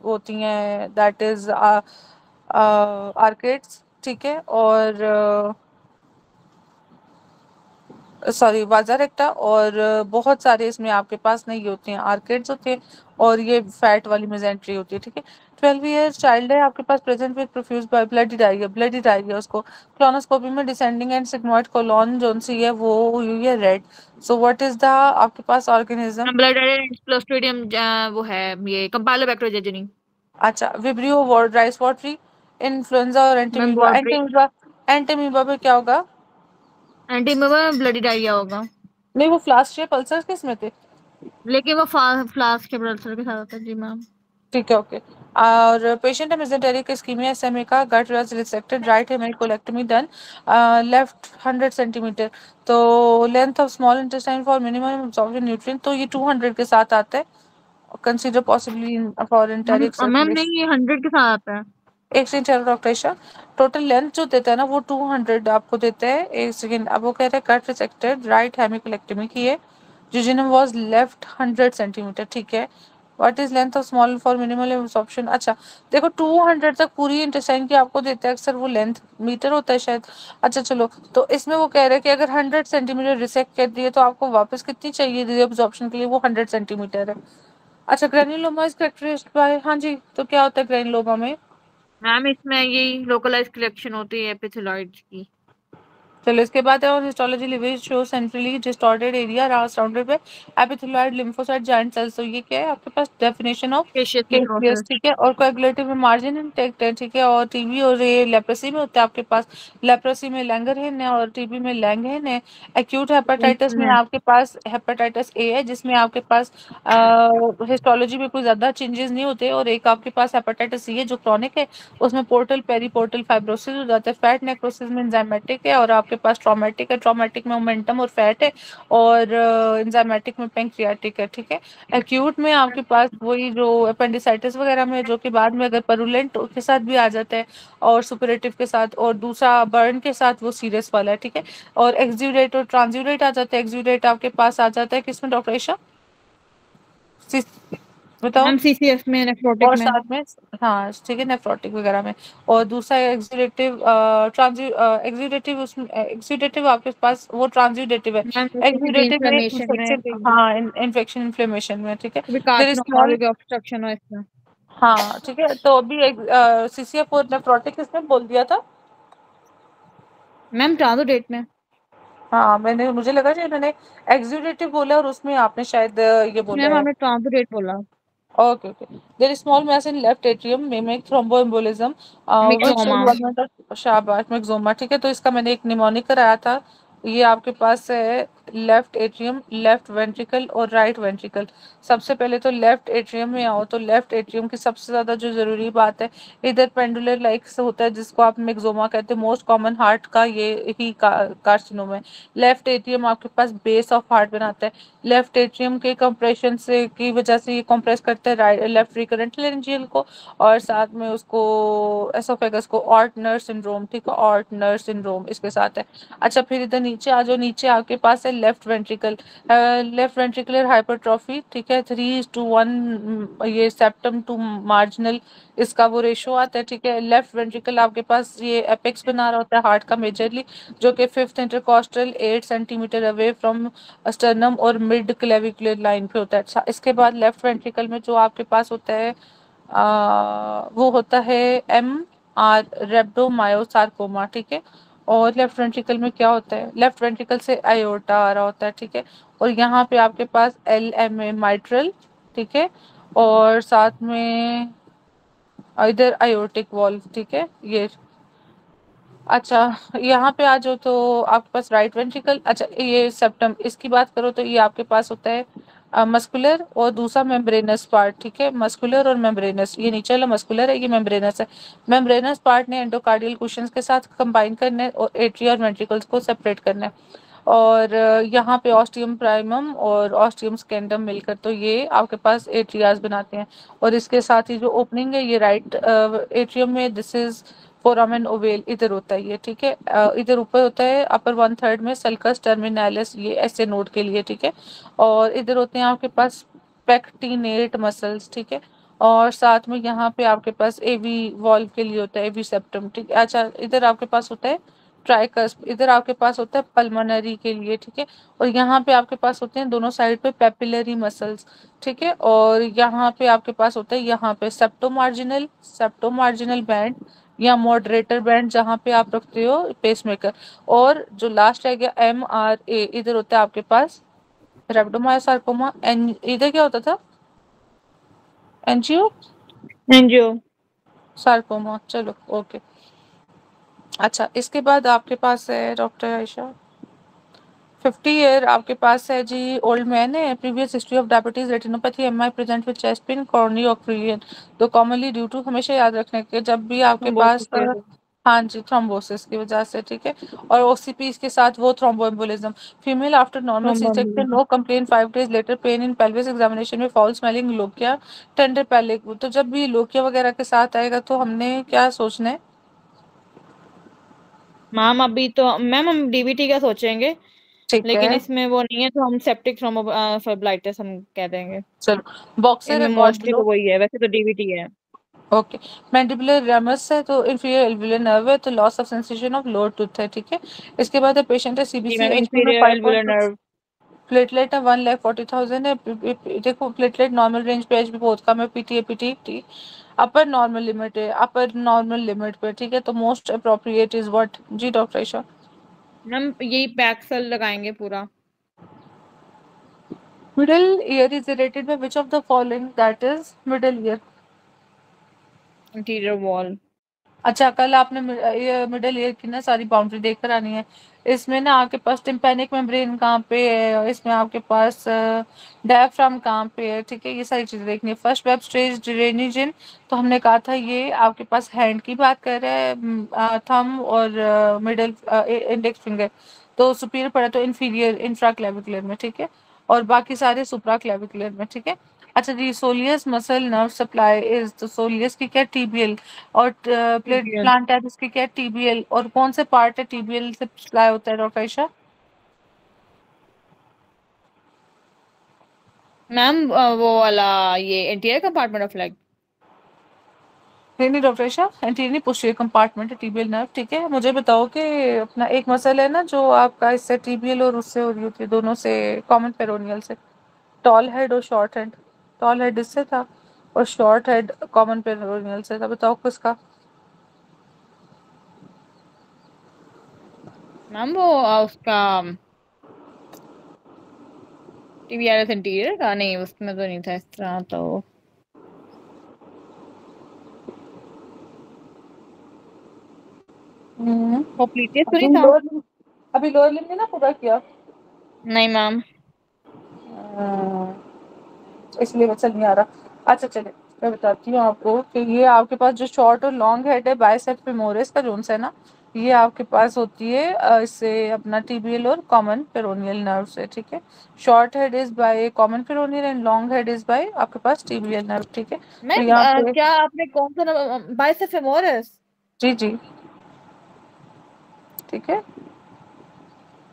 होती हैं, दैट इज आर्केड्स। ठीक है, और सॉरी वाजा रेक्टा, और बहुत सारे इसमें आपके पास नहीं होते हैं, आर्केड्स होते हैं, और ये फैट वाली मेजेंट्री होती है। ठीक है, 12 ईयर चाइल्ड है आपके पास, present with profuse by bloody diarrhoea उसको क्लोनोस्कोपी में descending and sigmoid colon zone C है वो हुई है red. So what is the आपके पास ऑर्गेनिज्म? ब्लड क्लोस्ट्रिडियम, वो है ये कंपाइलोबैक्टर जेजनी। अच्छा, विब्रियो राइस वाटरी, इन्फ्लुएंजा और मैम एंटीमीबा। बहुत एंटीमीबा में क्या होगा? एंटी में ब्लडी डायरिया होगा। नहीं, वो फ्लास्ट शेप अल्सर किस में थे? लेकिन वो फ्लास्क के ब्लड के साथ होता है। जी मैम। ठीक है, ओके। और पेशेंट है मेसेंटेरिक इस्कीमिया SMA का, gut was resected, right hemicolectomy done, left 100 centimetre. तो length of small intestine for minimum absorption nutrient, तो ये 200 के साथ आता है। Consider possibly for enteric ma'am circulation. नहीं, ये 100 के साथ आता है। एक सेकंड चलो डॉक्टर ईशा, टोटल लेंथ जो देता है ना वो 200 आपको देता है। एक सेकंड, अब वो कह रहे हैं कट रिसेक्टेड, राइट हेमिकोलेक्टमी की है, जिजिनम वाज लेफ्ट 100 सेंटीमीटर, ठीक है। What is length of small for minimal absorption? अच्छा देखो 200 तक पूरी इंटेस्टाइन की आपको देता है, अक्सर वो लेंथ मीटर होता है शायद। अच्छा चलो, तो इसमें वो कह रहे हैं कि अगर 100 सेंटीमीटर रिसेक्ट कर दिए तो आपको वापस कितनी चाहिए एब्जॉर्प्शन के लिए? वो 100 सेंटीमीटर है। अच्छा ग्रेन्युलोमा इज कैरेक्टराइज्ड बाय, हाँ जी, तो क्या होता है ग्रेन्युलोमा में? मैम इसमें यही लोकलाइज कलेक्शन होती है एपिथेलॉइड्स की। चलो इसके बाद है, और histology lavage show centrally distorted area surrounded by epithelioid lymphocyte giant cells. तो ये क्या है आपके पास definition of caseous caseous, necrosis. ठीक है। और कोएगुलेटिव में मार्जिन इंटेक्ट है, ठीक है। और टीबी और ये लेप्रोसी में होता है आपके पास, लेप्रोसी में लैंगरहैन है और टीबी में लैंगरहैन है। एक्यूट हेपेटाइटिस में है। आपके पास हेपेटाइटिस ए है, जिसमें आपके पास हिस्टोलॉजी में कोई ज्यादा चेंजेस नहीं होते। और एक आपके पास हेपेटाइटिस सी है जो क्रॉनिक है, उसमें पोर्टल पेरीपोर्टल फाइब्रोसिस हो जाता है। फैट नेक्रोसिस में एंजाइमेटिक है, और आपके पास ट्रॉमेटिक है, ट्रॉमेटिक में मोमेंटम और फैट है, और एंजाइमेटिक में पेंक्रियाटिक है, ठीक है। एक्यूट में आपके पास वही जो अपेंडिसाइटिस वगैरह में, जो कि बाद में अगर परुलेंट के साथ भी आ जाता है और सुपरेटिव के साथ, और दूसरा बर्न के साथ, वो सीरियस वाला है, ठीक है। और एक्सुडेट और ट्रांसुडेट आ जाता है। एक्सुडेट आपके पास आ जाता है किसमें डॉक्टर ईशा? बताओ। मैम सीसीएफ में, नेफ्रोटिक और में। साथ में, हाँ ठीक है, नेफ्रोटिक वगैरह में। और दूसरा एक्सुडेटिव, ट्रांसू एक्सुडेटिव, उसमें एक्सुडेटिव आपके पास वो ट्रांसुडेटिव है। मैम जैसे किसी भी एक्सुडेटिव में इंफ्लेमेशन में, इन्फेक्शन, हाँ इन्फेक्शन इन्फ्लेमेशन में, ठीक है। कभी देयर इज स्मॉल, कार्सिनोलॉजी ऑब्स्ट्रक्शन हो इसमें। हाँ ठीक है। तो अभी सीसीएफ और नेफ्रोटिक किसने बोल दिया था? मैम ट्रांसोडेट में। हाँ मैंने, मुझे लगा कि मैंने एक्सुडेटिव बोला और उसमें आपने शायद ये बोला मैम है। आपने ट्रांसोडेट बोला। Okay, okay. There is small mass in left atrium, mimic thromboembolism, which मिक्सोमा। involvement of शाबाश myxoma, ठीक है। तो इसका मैंने एक निमोनिक कराया था। ये आपके पास है लेफ्ट एट्रियम, लेफ्ट वेंट्रिकल और राइट वेंट्रिकल। सबसे पहले तो लेफ्ट एट्रियम में आओ, तो लेफ्ट एट्रियम की सबसे ज्यादा जो जरूरी बात है, इधर पेंडुलर लाइक से होता है, जिसको आप मिक्सोमा कहते हैं। मोस्ट कॉमन हार्ट का ये ही कार्सिनोम है। लेफ्ट एट्रियम आपके पास बेस ऑफ हार्ट बनाता है। लेफ्ट एट्रियम के कंप्रेशन से की वजह से ये कंप्रेस करते हैं राइट लेफ्ट रिकरेंट लेरेंजियल को, और साथ में उसको एसोफेगस को। ऑर्टनर सिंड्रोम, ठीक है, ऑर्टनर सिंड्रोम इसके साथ है। अच्छा फिर इधर नीचे आ जाओ, नीचे आपके पास है left ventricle, left ventricular hypertrophy, ठीक है, 3:1, ये सेप्टम टू मार्जिनल, इसका वो रेशो आता है, ठीक है। लेफ्ट वेंट्रिकल आपके पास ये एपेक्स बना रहा होता है हार्ट का मेजरली, जो कि fifth intercostal 8 centimetre away from sternum और मिड क्लेविकुलर लाइन पे होता है। अच्छा इसके बाद लेफ्ट वेंट्रिकल में जो आपके पास होता है वो होता है MR रेब्डोमायोसार्कोमा, ठीक है। और लेफ्ट वेंट्रिकल में क्या होता है? लेफ्ट वेंट्रिकल से आयोटा आ रहा होता है, ठीक है। और यहाँ पे आपके पास LMA माइट्रल, ठीक है। और साथ में इधर आयोटिक वॉल्व, ठीक है ये। अच्छा यहाँ पे आ जाओ, तो आपके पास राइट वेंट्रिकल, अच्छा ये सेप्टम, इसकी बात करो तो ये आपके पास होता है मस्कुलर और दूसरा मेम्ब्रेनस पार्ट, ठीक है। मस्कुलर और मेम्ब्रेनस, ये नीचे वाला मस्कुलर है, ये मेम्ब्रेनस है। मेम्ब्रेनस पार्ट ने एंडोकार्डियल कुशंस के साथ कंबाइन करना है और एट्रिया और वेंट्रिकल्स को सेपरेट करना है। और यहाँ पे ऑस्टियम प्राइमम और ऑस्टियम स्केंडम मिलकर तो ये आपके पास एट्रियाज बनाते हैं। और इसके साथ ही जो ओपनिंग है ये राइट एट्रियम में, दिस इज फोरामेन ओवेल, इधर होता है ये, ठीक है। इधर ऊपर होता है अपर 1/3 में सल्कस टर्मिनालिस, ये ऐसे नोड के लिए, ठीक है। और इधर होते हैं आपके पास पेक्टिनेट मसल्स, ठीक है। और साथ में यहाँ पे आपके पास एवी वॉल्व के लिए होता है एवी सेप्टम, ठीक है। अच्छा इधर आपके पास होता है ट्राइकस्प, इधर आपके पास होता है पल्मोनरी के लिए, ठीक है। और यहाँ पे आपके पास होते हैं दोनों साइड पे पेपिलरी मसल्स, ठीक है। और यहाँ पे आपके पास होता है यहाँ पे सेप्टोमार्जिनल बैंड या मॉडरेटर बैंड, जहाँ पे आप रखते हो पेसमेकर। और जो लास्ट रह गया MRA, इधर होता है आपके पास रेब्डोमायोसार्कोमा। एन इधर क्या होता था? Angio angio. सार्कोमा, चलो ओके। अच्छा इसके बाद आपके पास है डॉक्टर आयशा, 50 ईयर आपके पास है जी, ओल्ड मैन है, previous history of diabetes, retinopathy, MI present with chest pen, corny occlusion. तो कॉमनली ड्यू टू, हमेशा याद रखने के, जब भी आपके थ्रोम्बोसिस पास की वजह से। हाँ जी, थ्रोम्बोसिस की वजह से, ठीक है। और ओसीपी के साथ वो thromboembolism. Female after normal C section, thromboembolism. No complain 5 days later, pain in pelvis, examination में foul smelling, lochia, tender pelvic. तो जब भी लोकिया वगैरह के साथ आएगा तो हमने क्या सोचना है? मैम अभी तो मैम हम डीबीटी का सोचेंगे, ठीक लेकिन है, इसमें वो नहीं है तो हम सेप्टिक थ्रोम्बोफ्लेबिटिस हम कह देंगे। चलो। बॉक्सर इनमें है, गॉड मोस्टली बिलो। तो वही है, वैसे तो डीबीटी है। ओके। मैंडिबुलर रेमस है तो इंफीरियर एल्वियुलर नर्व है, तो loss of sensation of lower tooth है, ठीक है। इसके बाद है पेशेंट है जी सीबीसी, मैम, एचबी में इंफीरियर एल्वियोलर 5.6, नर्व। प्लेटलेट है 1,40,000 है। देखो प्लेटलेट नॉर्मल रेंज पे, एचबी बहुत कम है, पीटीए पीटी अपर नॉर्मल लिमिट है, अपर नॉर्मल लिमिट पे, ठीक है। तो most appropriate is what ji doctor Isha? Ma'am यही पैक्सल लगाएंगे पूरा। Middle ear is इरेटेड by which of the following, that is middle ear. Interior wall. अच्छा, कल आपने ये मिडिल ईयर की ना सारी बाउंड्री देख कर आनी है। इसमें ना आपके पास टिम्पैनिक मेम्ब्रेन कहाँ पे है, और इसमें आपके पास डायफ्राम कहाँ पे है, ठीक है। ये सारी चीजें देखनी है। फर्स्ट वेब स्टेज ड्रेनेजिन, तो हमने कहा था ये आपके पास हैंड की बात कर रहा है, थंब और मिडिल इंडेक्स फिंगर। तो सुपीरियर पड़ा तो इंफीरियर इंफ्रा क्लेविकुलर में, ठीक है। और बाकी सारे सुप्रा क्लेविकुलर में, ठीक है। अच्छा जी, soleus muscle nerve supply is, तो सोलियस की क्या, टीबीएल। और प्लेट टीबीएल। प्लांट है जिसकी क्या है, टीबीएल। और कौन से पार्ट है टीबीएल से सप्लाई होता है डॉक्टर आयशा? मैम वो वाला, ये इंटीरियर कंपार्टमेंट ऑफ लेग। नहीं नहीं doctor Ayesha, anterior posterior compartment है टीबीएल नर्व, ठीक है। मुझे बताओ कि अपना एक मसल है ना जो आपका इससे टीबीएल और उससे हो रही होती है, दोनों से, कॉमन पेरोनियल से, टॉल हेड और शॉर्ट हेड। टॉल हेड इससे था और शॉर्ट हेड कॉमन पेरोनियल से था, बताओ किसका? मैम वो उसका टीबीआरएस इंटीरियर का नहीं, उसमें तो नहीं था इस तरह तो। हम्म। होप्लीटियस तो अभी नहीं था। लोअर लिम्ब, अभी लोअर लिम्ब ने ना पूरा किया। नहीं मैम। इसलिए वो चल नहीं आ रहा। अच्छा चले, मैं बताती हूँ आपको कि ये आपके पास जो शॉर्ट और लॉन्ग हेड है बाइसेप्स फेमोरिस का जोन है ना, ये आपके पास होती है इससे अपना टीबीएल और कॉमन पेरोनियल नर्व से, ठीक है। Short head is by common peroneal and long head is by आपके पास टीबीएल नर्व, ठीक है। तो मैम यहाँ पे क्या आपने कौन सा, बाइसेप्स फेमोरिस? जी जी, ठीक है।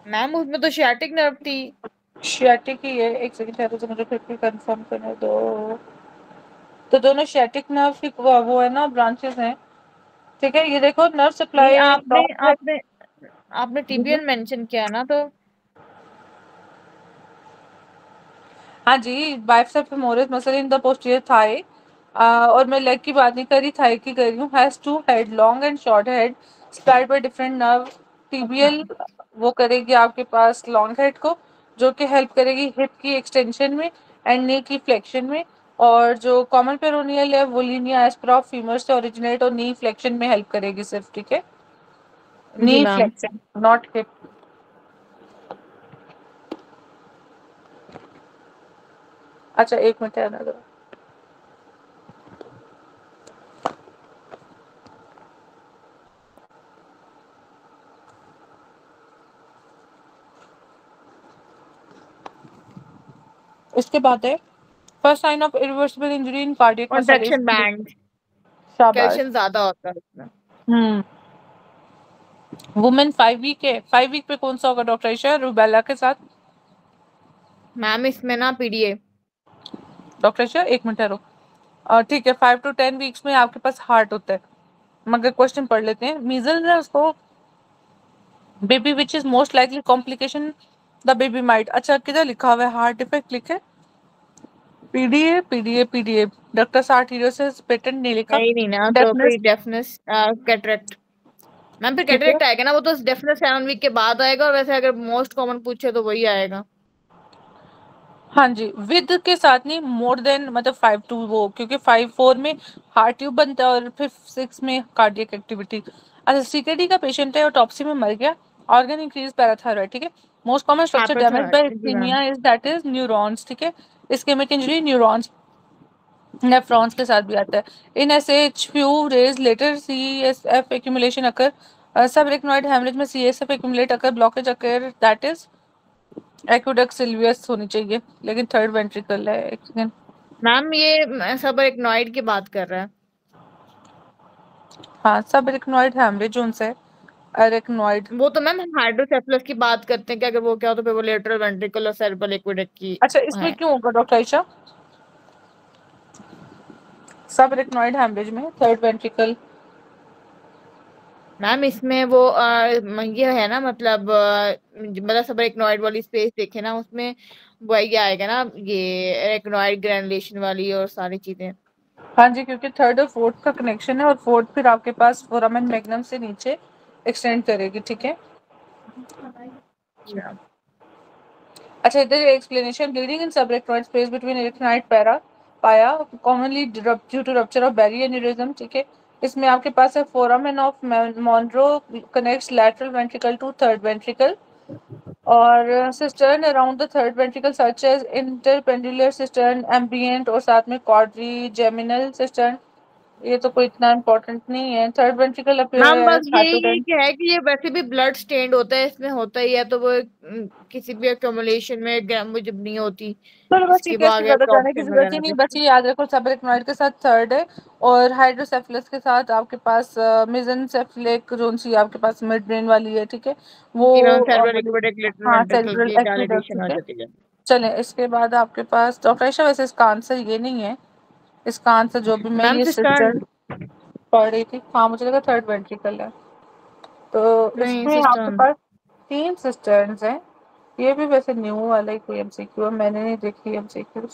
मैम उसमें तो शियाटिक नर्व थी। शियाटिक ही है, एक सेकंड ठहरो तो मुझे फिर भी कंफर्म करने दो। तो दोनों शियाटिक नर्व की वो है ना, ब्रांचेस हैं, ठीक है। ये देखो नर्व नहीं, सप्लाई आपने लॉन्ग आपने आपने हेड। टीबीएल मेंशन किया ना तो। हाँ जी, biceps femoris muscle in the posterior thigh. और मैं लेग की बात नहीं करी, थाई की कर रही हूँ। Has two head, long and short head, supplied by different nerve. अच्छा। टीबीएल वो करेगी आपके पास लॉन्ग हेड को, जो कि हेल्प करेगी हिप की एक्सटेंशन में एंड नी की फ्लेक्शन में। और जो कॉमन पेरोनियल है वो लीनिया एस्परा ऑफ फीमर से ओरिजिनेट और नी फ्लेक्शन में हेल्प करेगी सिर्फ, ठीक है। जी knee ma'am. Flexion, not hip. अच्छा एक मिनट है ना, इसके बाद है first sign of irreversible injury in cardiac muscle is, contraction band. शाबाश। कैल्शियम ज्यादा होता है उसमें। हम्म। वुमेन 5 वीक है, 5 वीक पे कौन सा होगा डॉक्टर ईशा, रूबेला के साथ? मैम इसमें ना पीडीए। डॉक्टर ईशा एक मिनट ठहरो। ठीक है, 5 to 10 वीक्स में आपके पास हार्ट होता है। मगर क्वेश्चन पढ़ लेते हैं। मीजल है उसको, baby which is most likely complication, the baby might. अच्छा किधर लिखा हुआ है हार्ट डिफेक्ट, लिखे PDA PDA PDA. Doctor arteriosus patent नहीं लिखा। है ही नहीं ना, तो फिर डेफनेस, डेफनेस कैटरेक्ट। मैम फिर ठीक है। कैटरेक्ट आएगा ना, वो तो डेफनेस 7 वीक के बाद आएगा, और वैसे अगर मोस्ट कॉमन पूछे तो वही आएगा। हाँ जी, विद के साथ नहीं, मोर देन मतलब 5 to वो, क्योंकि 5-4 में हार्ट ट्यूब बनता है और फिर 6 में कार्डियक एक्टिविटी। अच्छा, सीकेडी का पेशेंट है, ऑटोप्सी में मर गया, ऑर्गन इंक्रीज पैराथायरॉइड, ठीक है। Most common structure damage by जी ma'am. Ischaemia is that is neurons, ठीक है। इस्केमिक इंजरी न्यूरॉन्स नेफ्रॉन्स के साथ भी आता है। In SAH few days later CSF accumulation occur, sub arachnoid haemorrhage में CSF accumulate occur, blockage occur that is aqueduct Sylvius होनी चाहिए, लेकिन थर्ड वेंट्रिकल है एक सेकंड। मैम ये सब एक नॉइड की बात कर रहा है। हाँ, सब रेक्नोइड हेमरेज उनसे अरेक्नोइड। वो तो मैम हम हाइड्रोसेफलस की बात करते हैं कि अगर वो क्या हो तो फिर वो लेटरल वेंट्रिकल और सेरेब्रल एक्वेडक्ट की अच्छा, इसमें है। क्यों होगा डॉक्टर आयशा सब रेक्नोइड हेमरेज में थर्ड वेंट्रिकल? मैम इसमें वो ये है ना, मतलब सब एकनॉइड वाली स्पेस देखे ना, उसमें वो ये आएगा ना, ये एकनॉइड ग्रैनुलेशन वाली और सारी चीजें। हाँ जी, क्योंकि थर्ड और फोर्थ का कनेक्शन है, और फोर्थ फिर आपके पास फोरामेन मैग्नम से नीचे एक्सटेंड करेगी, ठीक है। अच्छा, इधर explanation bleeding in subarachnoid space between arachnoid पैरा पाया commonly due to rupture of berry aneurysm, ठीक है। इसमें आपके पास है foramen of Monro connects lateral ventricle to third ventricle, और cistern around the third ventricle such as interpeduncular cistern ambient, और साथ में क्वाड्री जेमिनल सिस्टर्न। ये तो कोई इतना इम्पोर्टेंट नहीं है। थर्ड वेंट्रिकल अपीयर मैम बस एज यही हाइपोटेंस। क्या है कि ये वैसे भी ब्लड स्टेन्ड होता है, इसमें होता ही है, तो वो किसी भी अक्यूमुलेशन में ग्राम जब नहीं होती, चलो बस इसके ठीक है, इसकी बाद ज्यादा जाने की एब्जॉर्प्शन जरूरत ही वगैरह नहीं पे। बची। याद रखो सबरेक्नोइड के साथ थर्ड है, और हाइड्रोसेफलस के साथ आपके पास मेसेनसेफलिक जोन सी आपके पास मिड ब्रेन वाली है, ठीक है। वो जी मैम, सेरेब्रल एक्वेडक्ट लेटरल हाँ, वेंट्रिकल सेरिब्रल की एक्वीडक्ट, डायलिटेशन हो ठीक है। जाती है। चलें, इसके बाद आपके पास डॉक्टर आयशा, वैसे इसका आंसर ये नहीं है। इसका आंसर जो भी मैं मैम ये सिस्टर्न। सिस्टर्न पढ़ रही थी, हाँ मुझे लगा थर्ड वेंट्रिकल है। तो नहीं, इसमें आपके सिस्टर्न। पास तीन सिस्टर्न्स हैं। ये भी वैसे न्यू वाला ही कोई एमसीक्यू है, मैंने नहीं देखी एमसीक्यू।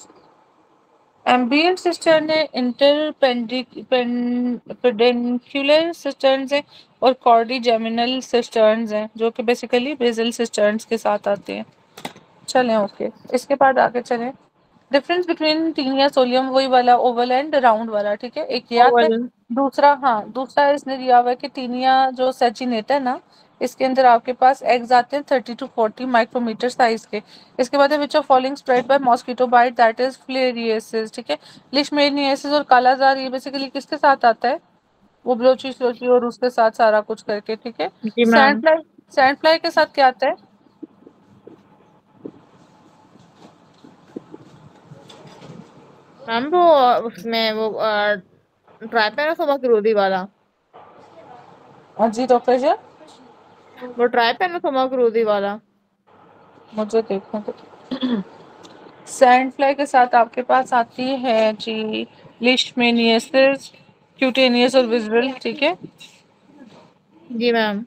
एम्बिएंट सिस्टर्न है, इंटरपेडिकुलर सिस्टर्न्स है, और कॉर्डी जेमिनल सिस्टर्न्स हैं, जो कि बेसिकली बेसल सिस्टर्न्स के साथ आते हैं। चलें, ओके। इसके बाद आगे चलें। डिफरेंस बिटवीन टीनिया सोलियम, वही वाला ओवल एंड राउंड वाला, ठीक है। एक ये आता है। ओवल। दूसरा, हाँ, दूसरा इसने दिया हुआ है कि टीनिया जो सेचिनेट है ना, इसके अंदर आपके पास एग्स आते हैं 30 to 40 माइक्रोमीटर साइज के। इसके बाद है which of following spread by mosquito bite that is filariasis, ठीक है। लिशमेनियासिस और कालाजार, ये बेसिकली किसके साथ आता है? वो ब्लोची स्लोची और उसके साथ सारा कुछ करके, ठीक है। जी sand ma'am. Fly, sand fly के साथ क्या आता है? मैम वो उसमें वो ट्राइपैनोसोमा वाला। हाँ जी डॉक्टर जी, वो ट्राइपैनोसोमा वाला। मुझे देखने दो। सैंड फ्लाई के साथ आपके पास आती है जी लिशमेनियसिस, क्यूटेनियस और विजुअल, ठीक है। जी मैम।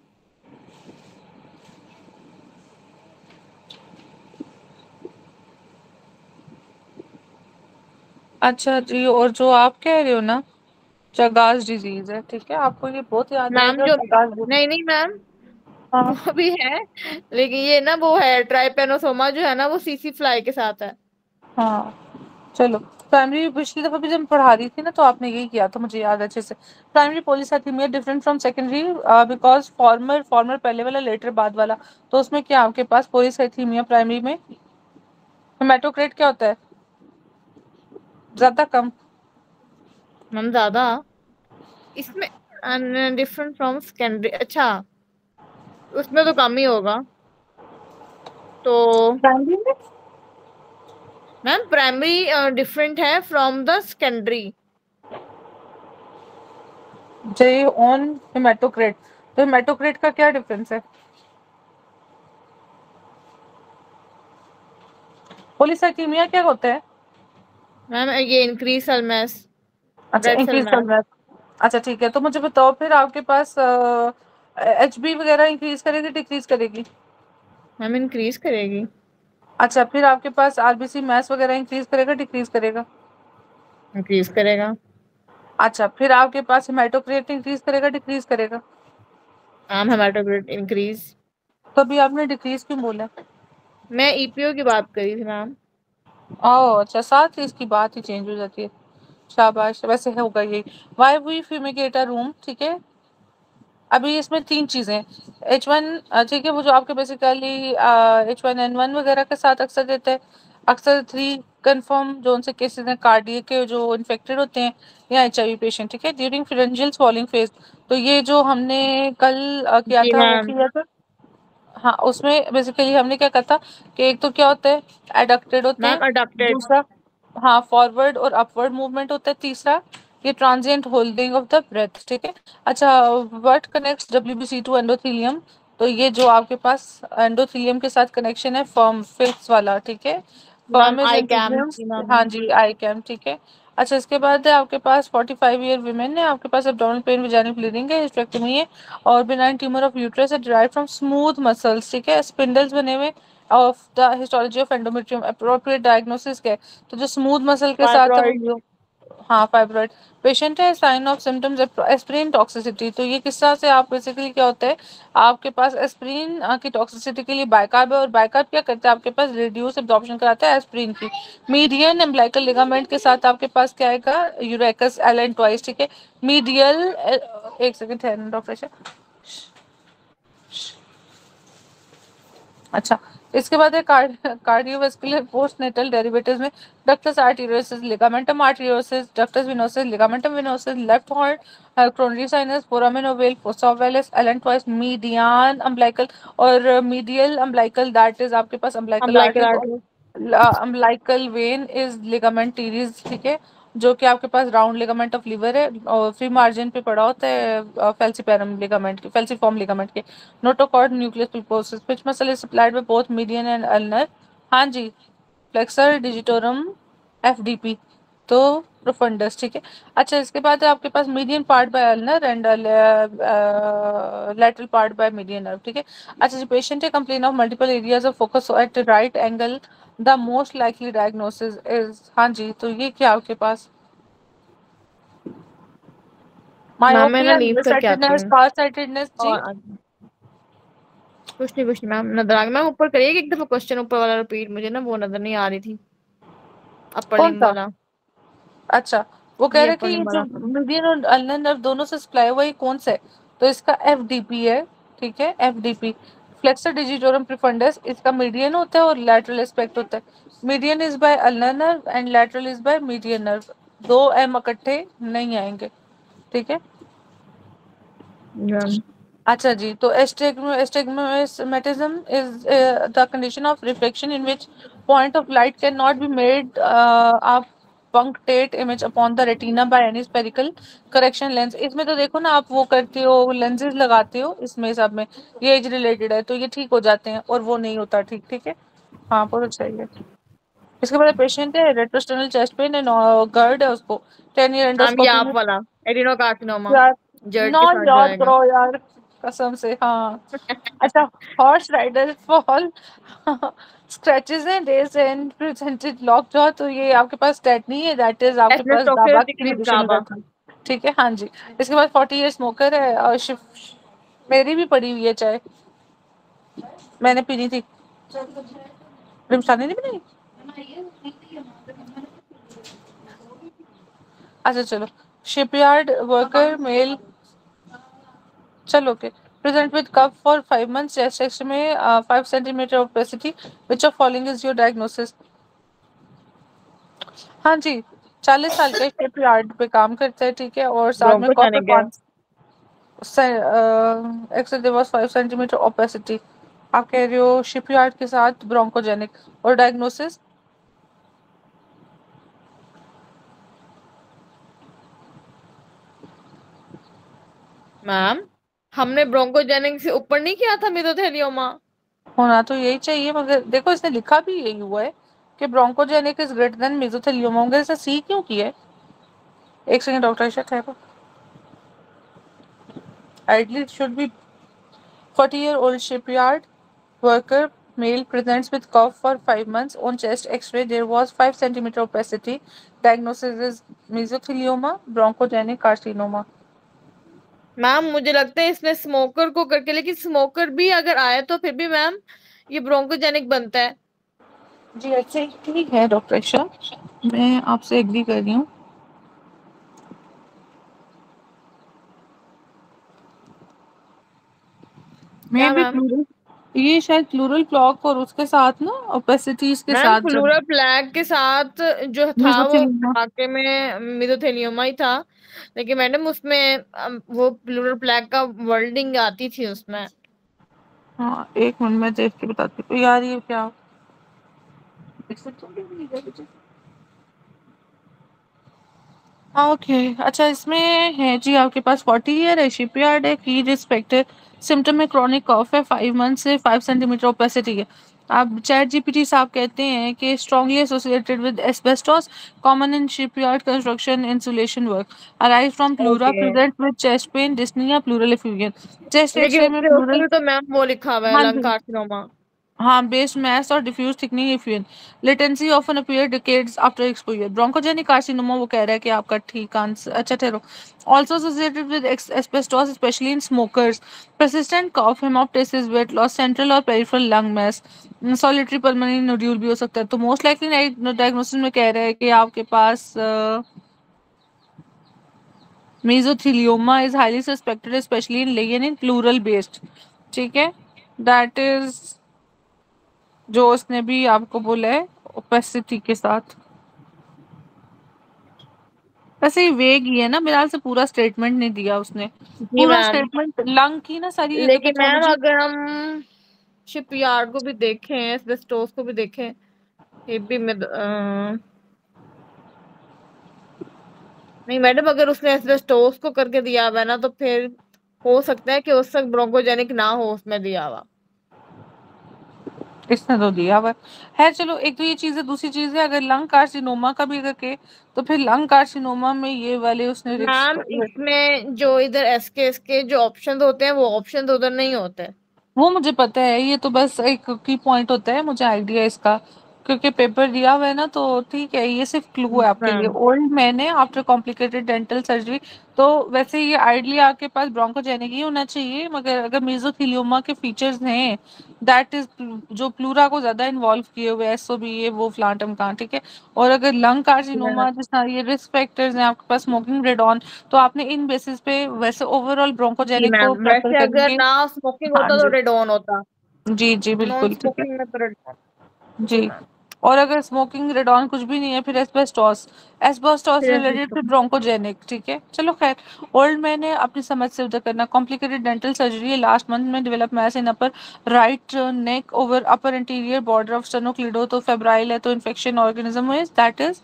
अच्छा जी, और जो आप कह रहे हो ना, चगास डिजीज है, ठीक है। आपको ये बहुत याद मैम रहेगा, जो चगास डिजीज। नहीं नहीं मैम, हाँ वो भी है, लेकिन ये ना वो है ट्राइपैनोसोमा जो है ना, वो सीसी फ्लाई के साथ है। हाँ, चलो। प्राइमरी पिछली दफा भी जब मैं पढ़ा रही थी ना, तो आपने यही किया था, मुझे याद है अच्छे से। Primary polycythaemia different from secondary because former former पहले वाला, लेटर बाद वाला। तो उसमें क्या आपके पास पॉलीसाइथेमिया प्राइमरी में हेमाटोक्रेट क्या होता है? ज्यादा कम? मैम ज्यादा। इसमें डिफरेंट फ्रॉम सेकेंडरी, अच्छा, उसमें तो कम ही होगा। तो प्राइमरी में मैम प्राइमरी डिफरेंट है from the secondary. J on haematocrit, तो हेमाटोक्रेट का क्या डिफरेंस है? पॉलीसाइथेमिया क्या होता है? मैम ये इंक्रीज सेल मास, अच्छा, रेड सेल इंक्रीज कर मास। रहा है। अच्छा ठीक है, तो मुझे बताओ फिर आपके पास एच बी वगैरह इंक्रीज करेगी डिक्रीज करेगी? मैम इंक्रीज करेगी। अच्छा, फिर आपके पास आरबीसी मैस वगैरह इंक्रीज करेगा डिक्रीज करेगा? इंक्रीज करेगा। अच्छा, फिर आपके पास हेमाटोक्रेट इंक्रीज करेगा डिक्रीज करेगा? Ma'am haematocrit increase. तो अभी आपने डिक्रीज क्यों बोला? मैं ईपीओ की बात करी थी मैम। ओह अच्छा, साथ ही इसकी बात ही चेंज हो जाती है। शाबाश, वैसे होगा यही। Why we fumigate a room, ठीक है। अभी इसमें 3 चीज़ें H1 ठीक है, वो जो आपके बेसिकली H1N1 वगैरह के साथ अक्सर देते हैं। अक्सर 3 कन्फर्म जो उनसे केसेस हैं कार्डियक के जो इन्फेक्टेड होते हैं या HIV पेशेंट, ठीक है, ड्यूरिंग फेरेंजियल स्वॉलिंग फेज। तो ये जो हमने कल किया जी था वो मैम। किया था। हाँ, उसमें बेसिकली हमने क्या कहा था कि एक तो क्या होता है एडक्टेड होते मैम हैं, अडॉप्टेड। दूसरा हाँ फॉरवर्ड और अपवर्ड मूवमेंट होता है, तीसरा ये transient holding of the breath, ठीक है। अच्छा, what connects WBC to endothelium? तो ये जो आपके पास एंडोथेलियम के साथ कनेक्शन है फर्म फिक्स वाला, ठीक है। Ma'am firm is I came integrum. जी मैम। हाँ जी, आई कैम, ठीक है। अच्छा, इसके बाद है आपके पास 45 ईयर वीमेन है, आपके पास एब्डोमिनल पेन, वजाइनल ब्लीडिंग है, हिस्टेरेक्टोमी है, और बिनाइन ट्यूमर ऑफ यूट्रस है डिराइव्ड फ्रॉम स्मूथ मसल्स, ठीक है, स्पिंडल्स बने हुए of the histology of endometrium, appropriate diagnosis क्या है? तो जो स्मूथ मसल के साथ है वो फाइब्रॉइड। हाँ फाइब्रॉइड पेशेंट है। Sign of symptoms aspirin toxicity. तो ये किस तरह से आप बेसिकली क्या होता है आपके पास एस्प्रिन की टॉक्सिसिटी के लिए बाइकार्ब है, और बाइकार्ब क्या करता है आपके पास रिड्यूस एब्जॉर्प्शन कराता है एस्प्रिन की। मीडियन एम्ब्लाइकल लिगामेंट के साथ आपके पास क्या आएगा यूरेकस एलन ट्वाइस, ठीक है। मीडियल एक सेकंड ठहरना डॉक्टर। अच्छा, इसके बाद है कार्डियोवास्कुलर पोस्टनेटल डेरिवेटिव्स में ductus arteriosus, ligamentum arteriosum, ductus venosus, ligamentum venosum, left horn coronary sinus, foramen ovale, fossa ovalis, allantois, median umbilical, और मीडियल अम्बिलिकल दैट इज आपके पास umbilical umbilical artery, artery. Umbilical vein is ligament teres, ठीक है, जो कि आपके पास round ligament of liver है, और फ्री मार्जिन पे पड़ा होता है फेल्सीपेरम लिगामेंट के, फेल्सीफॉर्म लिगामेंट के। Notochord nucleus pulposus which muscle is supplied by both median and ulnar? हाँ जी, फ्लेक्सर डिजिटोरम FDP, तो प्रोफंडस, ठीक है। अच्छा, इसके बाद है आपके पास median part by ulnar and lateral part by median nerve, ठीक है। अच्छा, जो पेशेंट है complain of multiple areas of focus at right angle, the most likely diagnosis is, हाँ जी, तो ये क्या आपके पास मैम मैं ना मायोपिया, लीव नियर करके आती साइटेडनेस, हूँ। फार साइटेडनेस जी। और कुछ नहीं मैम, नजर आ गया। मैम ऊपर करिए एक दफा क्वेश्चन ऊपर वाला रिपीट, मुझे ना वो नजर नहीं आ रही थी। अपर कौन लिम्ब सा? वाला। अच्छा, वो कह ये रहे हैं कि अपर ये लिम्ब जो वाला। मीडियन और अल्नर नर्व दोनों से सप्लाई हुआ ये कौन सा है? तो इसका FDP है, ठीक है, FDP फ्लेक्सर डिजिटोरम प्रोफंडस, इसका मीडियन होता है और लैटरल एस्पेक्ट होता है। Median is by ulnar nerve and lateral is by median nerve, दो एम इकट्ठे नहीं आएंगे, ठीक है। मैम अच्छा जी, तो astigmatism is the condition of reflection in which point of light cannot be made a punctate image upon the retina by any spherical correction lens। इसमें तो देखो ना आप वो करते हो लेंसेज लगाते हो इसमें सब में, ये एज रिलेटेड है तो ये ठीक हो जाते हैं और वो नहीं होता ठीक, ठीक है। हाँ बहुत अच्छा है ये। इसके बाद पेशेंट है रेट्रोस्टेनल चेस्ट पेन एंड गर्ड है उसको 10 ईयर ये एंडोस्कोपी में। आप वाला एडिनोकार्सिनोमा यार जर्ड के नॉन साथ जो याद आएगा। करो यार, कसम से हाँ। अच्छा, horse rider fall scratches and days and presented lockjaw, तो ये आपके पास स्टैट नहीं है, दैट इज आपके एथनस पास टॉक्सिस दाबा की डिक्रीज इनहिबिशन हो गाबा। जाती है, ठीक है। हाँ जी, इसके बाद 40 ईयर स्मोकर है और मेरी भी पड़ी हुई है चाय, मैंने पीनी थी, रिमशानी नहीं बनाई। अच्छा चलो, शिपयार्ड वर्कर मेल, चलो okay, present with cough for 5 months, chest X में 5 centimeter opacity, which of following is your diagnosis? हाँ जी, 40 साल का शिप यार्ड पे काम करता है, ठीक है, और साथ में कॉपर ब्रोंकोजेनिक है। 5 X there was 5 centimeter opacity. आप कह रहे हो शिप यार्ड के साथ ब्रोंकोजेनिक, और डायग्नोसिस? मैम हमने ब्रोंकोजेनिक से ऊपर नहीं किया था मेसोथेलियोमा। होना तो यही चाहिए, मगर देखो इसने लिखा भी यही हुआ है कि ब्रोंकोजेनिक इज ग्रेटर देन मेसोथेलियोमा, मगर इसे सी क्यों किया है? एक सेकंड डॉक्टर इशा है, ideally should be 40-year-old shipyard worker, male, presents with cough for 5 months. On chest X-ray, there was 5 centimeter opacity. Diagnosis is mesothelioma, bronchogenic carcinoma. Ma'am मुझे लगता है इसने स्मोकर को करके, लेकिन स्मोकर भी अगर आए तो फिर भी मैम ये ब्रोंकोजेनिक बनता है। जी अच्छा ठीक है डॉक्टर इशा, मैं आपसे एग्री कर रही हूँ। मे क्या भी मैम? प्लूरल, ये शायद प्लूरल ब्लॉक और उसके साथ ना ओपेसिटीज के मैम साथ जब फ्लूरा प्लैग के साथ जो था वो मेसोथेलिoma। वाकई में मिजोथेलियोमा ही था, लेकिन मैडम उसमें वो फ्लूरा प्लैग का वर्डिंग आती थी उसमें। हाँ एक मिनट में देख के बताती हूँ यार, ये क्या ओके। अच्छा इसमें है जी आपके पास 40 ईयर है, शिपयार्ड है, की रिस्पेक्टेड सिम्टम में क्रॉनिक कॉफ है, 5 मंथ से 5 सेंटीमीटर ओपेसिटी है। आप चैट जीपीटी साहब कहते हैं कि strongly associated with asbestos, common in shipyard construction insulation work, arise from pleura, okay. Present with chest pain, dyspnoea, pleural effusion. Chest लेकिन एक्सरे में उसके उसमें प्लूरल, भी तो मैम वो लिखा हुआ है हाँ लंग जी, कार्सिनोमा। हाँ बेस्ड mass और diffuse thickening effusion, latency often appear decades after exposure, bronchogenic carcinoma वो कह रहा है कि आपका ठीक आंसर, अच्छा ठहरो, also associated with asbestos especially in smokers, persistent cough, hemoptysis, weight loss, central और peripheral lung mass, solitary pulmonary nodule भी हो सकता है। तो मोस्ट लाइकली डायग्नोसिस में कह रहा है कि आपके पास mesothelioma is highly suspected especially in lay and in pleural based, ठीक है, दैट इज जो उसने भी आपको बोला है ओपेसिटी के साथ। वैसे ही वेग ही है ना, मेरे ख्याल से पूरा स्टेटमेंट नहीं दिया उसने, जी पूरा मैम। स्टेटमेंट लंग की ना सारी एक लेकिन मैम पैथोलॉजी। अगर हम शिपयार्ड को भी देखें, एस्बेस्टोस को भी देखें, ये भी में नहीं मैडम, अगर उसने एस्बेस्टोस को करके दिया हुआ है ना, तो फिर हो सकता है कि उस तक ब्रोंकोजेनिक ना हो उसमें दिया हुआ। इसने तो दिया हुआ है। चलो एक तो ये चीज है, दूसरी चीज है अगर लंग कार्सिनोमा का भी अगर के, तो फिर लंग कार्सिनोमा में ये वाले उसने मैम इसमें जो इधर एस के जो ऑप्शन होते हैं वो ऑप्शन उधर नहीं होते। वो मुझे पता है, ये तो बस एक की पॉइंट होता है, मुझे आइडिया इसका, क्योंकि पेपर दिया हुआ है ना, तो ठीक है ये सिर्फ क्लू है आपके लिए। मैम ओल्ड मैन है आफ्टर कॉम्प्लिकेटेड डेंटल सर्जरी, तो वैसे ये आइडली आपके पास ब्रोंकोजेनिक ही होना चाहिए, मगर अगर मेसोथेलियोमा के फीचर्स हैं, दैट इज जो प्लूरा को ज्यादा इन्वॉल्व किए हुए एसओ भी ये वो फ्लांटम का, ठीक है। और अगर लंग कार्सिनोमा जिस तरह ये रिस्क फैक्टर्स हैं आपके पास, स्मोकिंग, रेडॉन, तो आपने इन बेसिस पे वैसे ओवरऑल जी ब्रोंकोजेनिक को मैम, प्रेफर वैसे अगर करेंगे। ना स्मोकिंग हाँ होता तो जी, रेडॉन होता। जी जी नॉन बिल्कुल ठीक है। स्मोकिंग में तो रेडॉन। जी जी, मैम। और अगर स्मोकिंग, रेडॉन कुछ भी नहीं है, फिर एस्बेस्टोस, एस्बेस्टोस फिर रिलेटेड टू एस्बेस्टोस। ब्रोंकोजेनिक, ठीक है। चलो खैर, ओल्ड मैन ने अपनी समझ से उधर करना, complicated dental surgery last month में, develop mass in upper right neck over upper anterior border of sternocleido, तो फेब्राइल है, तो इन्फेक्शन ऑर्गेनिज्म है, दैट इज,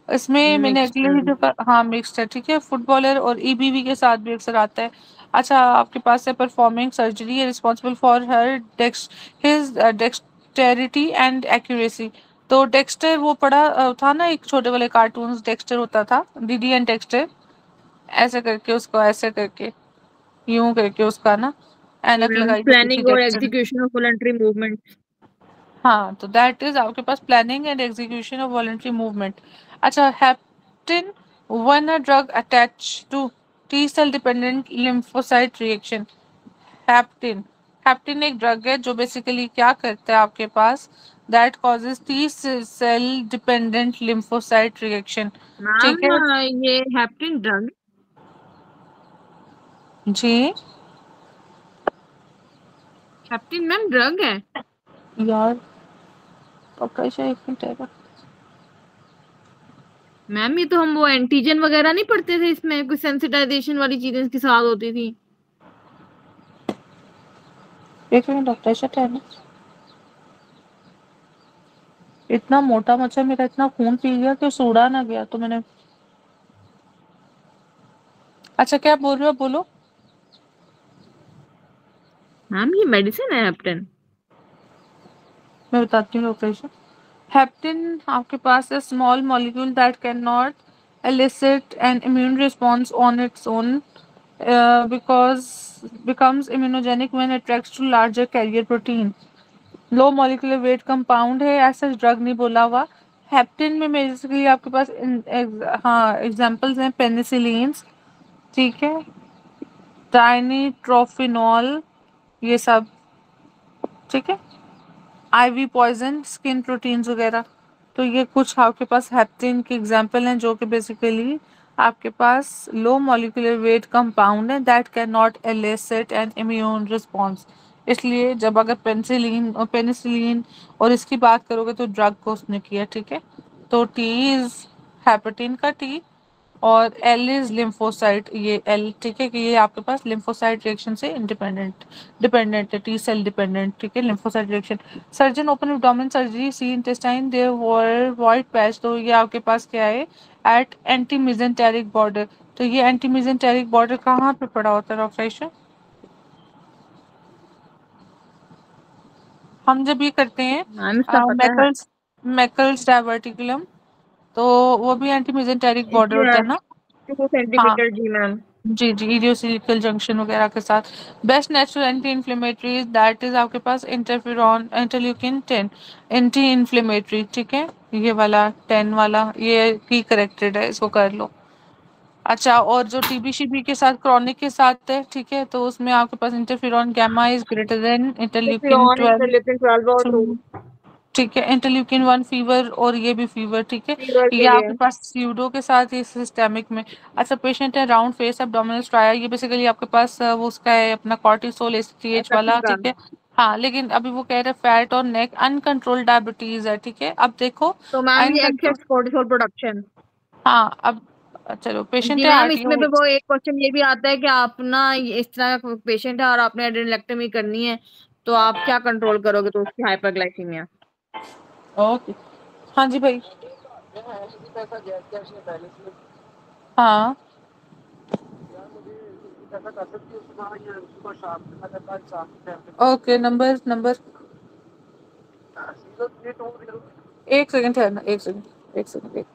इसमें मैंने मिक्स्ड अगले ही जो हाँ मिक्स्ड है, ठीक है। फुटबॉलर और ईबीवी के साथ भी अक्सर आता है। अच्छा आपके पास है परफॉर्मिंग सर्जरी है responsible for her dex his dexterity and accuracy, तो डेक्स्टर वो पढ़ा था ना एक छोटे वाले कार्टून्स, डेक्स्टर होता था, डीडी एंड डेक्स्टर, ऐसे करके उसको, ऐसे करके यूं करके उसका ना ऐनक लगाई होती थी प्लानिंग और dexter. Execution of voluntary movement. हाँ तो दैट इज आपके पास planning and execution of voluntary movement. अच्छा hapten one a drug attach to T cell dependent lymphocyte reaction. Hapten, hapten एक ड्रग है जो बेसिकली क्या करता है आपके पास, that causes T cell dependent lymphocyte reaction, ma'am ठीक है ये हेप्टिन ड्रग, जी। हेप्टिन मैम ड्रग है। यार पक्का शायद एक मिनट है। मैम ये तो हम वो एंटीजन वगैरह नहीं पढ़ते थे, इसमें कुछ सेंसिटाइजेशन वाली चीजें इसके साथ होती थी। एक मिनट डॉक्टर शायद है ना, इतना मोटा मच्छर मेरा इतना खून पी गया कि सूड़ा ना गया, तो मैंने, अच्छा क्या बोल रहे हो बोलो। मैम ये मेडिसिन है हेप्टिन। मैं बताती हूँ लोकेशन। हेप्टिन आपके पास है small molecule that can not elicit an immune response on its own, because becomes immunogenic when attracts to larger carrier protein, low molecular weight compound है, ऐसा ड्रग नहीं बोला हुआ। हेप्टिन में बेसिकली आपके पास हाँ एग्जांपल्स हैं, पेनिसिलिन्स, ठीक है, डाइनिट्रोफिनॉल, ये सब, ठीक है, आईवी पॉइजन, स्किन प्रोटीन्स वगैरह, तो ये कुछ आपके पास हेप्टेन के एग्जांपल हैं जो कि बेसिकली आपके पास लो मॉलिक्यूलर वेट कंपाउंड है that can not elicit N immune response, इसलिए जब अगर पेनिसिलिन और पेनिसिलिन और इसकी बात करोगे तो ड्रग को उसने किया, ठीक है। तो टी इज हेपेटिन का टी, और एल इज लिम्फोसाइट, ये एल, ठीक है, कि ये आपके पास लिम्फोसाइट रिएक्शन से डिपेंडेंट है, टी सेल डिपेंडेंट, ठीक है, lymphocyte reaction. Surgeon open abdomen surgery, see intestine, there were white patch, तो ये आपके पास क्या है, एट एंटी मेसेंटेरिक बॉर्डर। तो ये एंटी मेसेंटेरिक बॉर्डर कहाँ पे पड़ा होता है डॉक्टर? हम जब ये करते हैं मैम इसका पता है। मैकल्स मैकल्स डाइवर्टिकुलम, तो वो भी एंटी मेसेंटेरिक बॉर्डर होता इसलिए है ना। हाँ,2 सेंटीमीटर, जी मैम। जी जी, इडियोसिलिकल जंक्शन वगैरह के साथ। Best natural anti inflammatory that is आपके पास इंटरफेरॉन, इंटरल्यूकिन 10 एंटी इन्फ्लेमेटरी, ठीक है, ये वाला 10 वाला, ये की करेक्टेड है, इसको कर लो। अच्छा, और जो टीबी शीबी के साथ क्रॉनिक के साथ है, ठीक है, तो उसमें आपके पास interferon gamma is greater than interleukin interferon, 12, interleukin 12 और 2 ठीक है, इंटरल्यूकिन 1 फीवर, और ये भी फीवर, ठीक है। फीवर ये के लिए। आपके पास स्यूडो के साथ ये सिस्टेमिक में। अच्छा, पेशेंट है राउंड फेस एब्डोमिनल स्ट्राया, ये बेसिकली आपके पास वो उसका है अपना कॉर्टिसोल एसटीएच एफएक्टी वाला, का। ठीक है। हाँ, लेकिन अभी वो कह रहे फैट और नेक अनकंट्रोल्ड डायबिटीज है, ठीक है। अब देखो तो मैम ये अनकंट्रोल, एक्सेस कोर्टिसोल प्रोडक्शन। हाँ, अब चलो, पेशेंट जी है मैम, इसमें भी आरटीओ। वो एक क्वेश्चन ये भी आता है कि आप ना इस तरह का पेशेंट है और आपने एड्रेनेलेक्टोमी करनी है, तो आप क्या कंट्रोल करोगे तो उसकी हाइपरग्लाइसीमिया। ओके, हाँ जी भाई। हाँ, ओके, नंबर नंबर, एक सेकंड ठहरना, एक सेकंड, एक सेकंड, एक।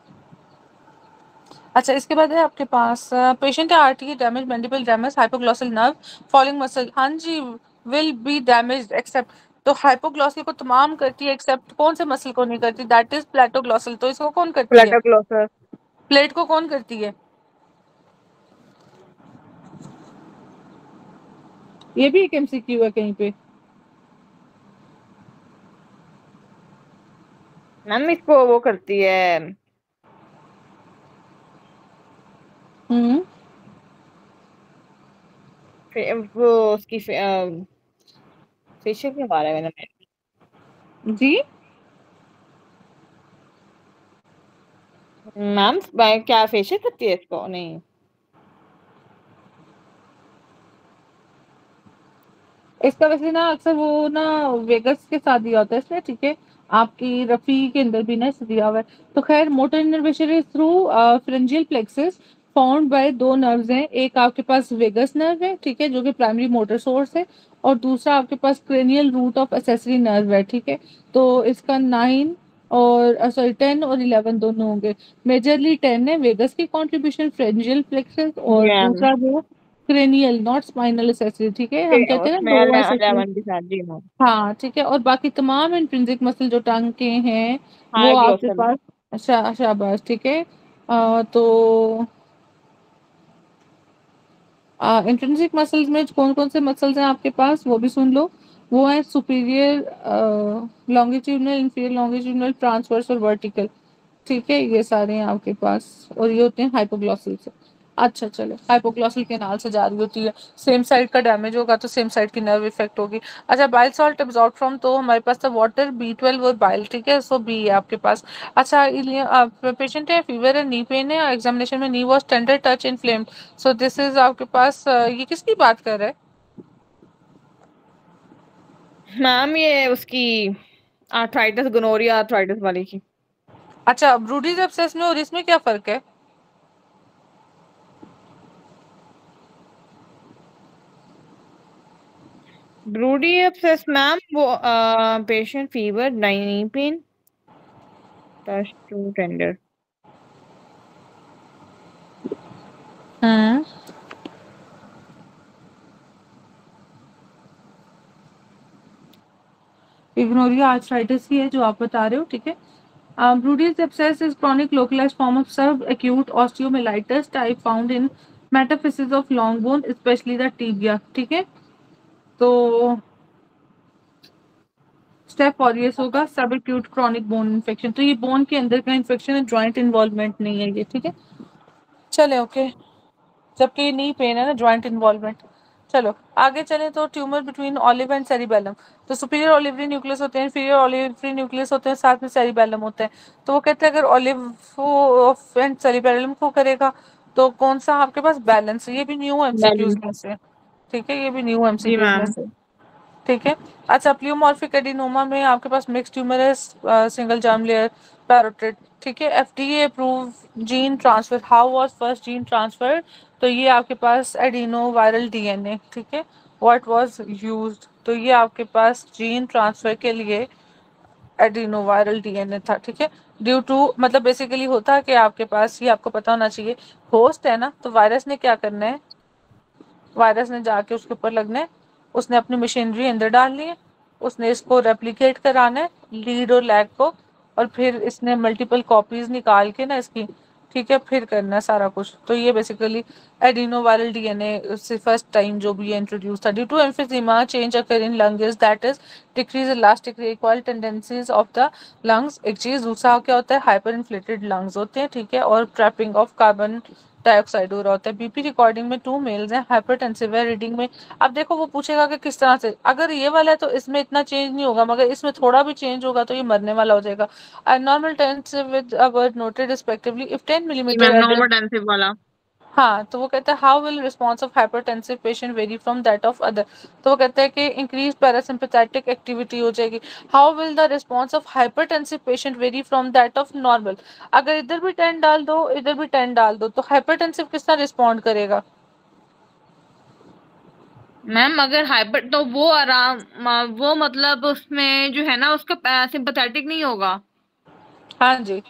अच्छा, इसके बाद है आपके पास पेशेंट है RTE damage, mandible damage, hypoglossal nerve, following muscle, हाँ जी, विल बी डैमेज एक्सेप्ट, तो हाइपोग्लॉसल को तमाम करती है एक्सेप्ट कौन से मसल को नहीं करती, दैट इज प्लेटोग्लॉसल, तो इसको कौन करती है, प्लेटोग्लोसर। प्लेट को कौन करती है, ये भी एक एमसीक्यू है कहीं पे। मैम इसको वो करती है, हम्म, वो उसकी फेशियल के बारे में ना। जी, मैम क्या फेशियल करती है इसको, नहीं। इसका वैसे ना अक्सर वो ना वेगस के साथ दिया होता है इसमें, ठीक है, आपकी रफी के अंदर भी ना इसे दिया हुआ है। तो खैर, motor innervation is through फ्रेंजियल plexus found by दो नर्व्स हैं, एक आपके पास वेगस नर्व है, ठीक है, जो कि प्राइमरी मोटर सोर्स है, और दूसरा आपके पास cranial root of accessory nerve है, ठीक है। तो इसका 9 और सॉरी 10 और 11 दोनों होंगे। मेजरली 10 है वेगस की कंट्रीब्यूशन फ्रेंजियल प्लेक्सस, और जी मैम, दूसरा वो क्रेनियल नॉट स्पाइनल एसेसरी, ठीक है, हम कहते हैं ना उसमें लो एसेसरी। 11 के साथ, जी मैम। हाँ, ठीक है, और बाकी तमाम इंट्रिंसिक मसल जो टंग के हैं वो हाई आपके ग्लोसल। पास, शाबाश, ठीक है। तो इंट्रिंसिक मसल्स में कौन कौन से मसल्स हैं आपके पास वो भी सुन लो। वो है superior longitudinal, inferior longitudinal, transverse और वर्टिकल, ठीक है, ये सारे हैं आपके पास, और ये होते हैं हाइपोग्लॉसल से। अच्छा, चलो, हाइपोग्लॉसल कैनाल से जा रही होती है, सेम साइड का डैमेज होगा तो सेम साइड की नर्व इफेक्ट होगी। अच्छा, बाइल सॉल्ट एब्जॉर्ब फ्रॉम, तो हमारे पास था वाटर, B12 और बाइल, ठीक है, सो बी है आपके पास। अच्छा, पेशेंट है, फीवर है, नी पेन है, एग्जामिनेशन में knee was tender touch inflamed, so this is आपके पास ये किसकी बात कर रहा है? मैम ये उसकी आर्थराइटिस, गोनोरिया आर्थराइटिस वाली की। अच्छा, ब्रूडीज एब्सेस में और इसमें क्या फर्क है? ब्रूडी एब्सेस मैम वो patient fever, knee pain, touch to tender. Hmm, gonorrhoea arthritis ही है जो आप बता रहे हो, ठीक है। Brudi's abscess is chronic localized form of subacute osteomyelitis type found in metaphysis of long bone, especially the tibia, ठीक है। तो स्टेप और ये होगा सब एक्यूट क्रॉनिक बोन इन्फेक्शन, तो ये बोन के अंदर का इन्फेक्शन है, ज्वाइंट इन्वॉल्वमेंट नहीं है ये, ठीक है। चले, ओके, जबकि ये नी पेन है ना, ज्वाइंट इन्वॉल्वमेंट। चलो आगे चलें तो tumour between olive and cerebellum. तो सुपीरियर ऑलिवरी न्यूक्लियस होते हैं, इंफीरियर ऑलिवरी न्यूक्लियस होते हैं, साथ में सेरिबेलम होते हैं। तो वो कहते हैं अगर ऑलिव एंड सेरिबेलम को करेगा तो कौन सा आपके पास बैलेंस है। ये भी न्यू एमसीक्यूज बैलेंस। में से, ठीक है, ये भी न्यू जी एमसीक्यूज में मैम। से, ठीक है। अच्छा, प्लियोमॉर्फिक एडिनोमा में आपके पास मिक्स ट्यूमर है, सिंगल जर्म लेयर पैरोटिड, ठीक है। FDA approve gene transfer, how was first gene transfer. तो ये आपके पास एडिनो वायरल डीएनए, ठीक है। व्हाट वाज यूज्ड, तो ये आपके पास जीन ट्रांसफर के लिए एडिनो वायरल डीएनए था, ठीक है। ड्यू टू मतलब बेसिकली होता है कि आपके पास, ये आपको पता होना चाहिए, होस्ट है ना, तो वायरस ने क्या करना है, वायरस ने जाके उसके ऊपर लगना है, उसने अपनी मशीनरी अंदर डालनी है, उसने इसको रेप्लिकेट कराना है लीड और लैग को, और फिर इसने मल्टीपल कॉपीज निकाल के ना इसकी, ठीक है, फिर करना है सारा कुछ। तो ये बेसिकली एडिनो वायरल डीएनए से फर्स्ट टाइम जो भी इंट्रोड्यूस था। Due to emphysema change occur in lung is that is decrease elastic recoil tendencies of the lungs. एक चीज, दूसरा क्या होता है, हाइपर इन्फ्लेटेड लंग्स होते हैं, ठीक है, और ट्रैपिंग ऑफ कार्बन डाइऑक्साइड हो रहा होता है। बीपी रिकॉर्डिंग में 2 मेल्स हैं, हाइपरटेंसिव है रीडिंग में। अब देखो वो पूछेगा कि किस तरह से, अगर ये वाला है तो इसमें इतना चेंज नहीं होगा, मगर इसमें थोड़ा भी चेंज होगा तो ये मरने वाला हो जाएगा। Normal tensive with our noted respectively if 10 जी millimetre ma'am, added. Normal tensive वाला। हाँ, तो वो कहता है how will response of hypertensive patient vary from that of other. तो वो कहता है कि इंक्रीज पैरासिम्पथेटिक एक्टिविटी हो जाएगी। How will the response of hypertensive patient vary from that of normal. अगर इधर भी 10 डाल दो, इधर भी 10 डाल दो, तो हाइपरटेंसिव किस तरह रिस्पॉन्ड करेगा। मैम अगर हाइपर तो वो आराम, वो मतलब उसमें जो है ना उसका सिंपथेटिक नहीं होगा। हाँ जी,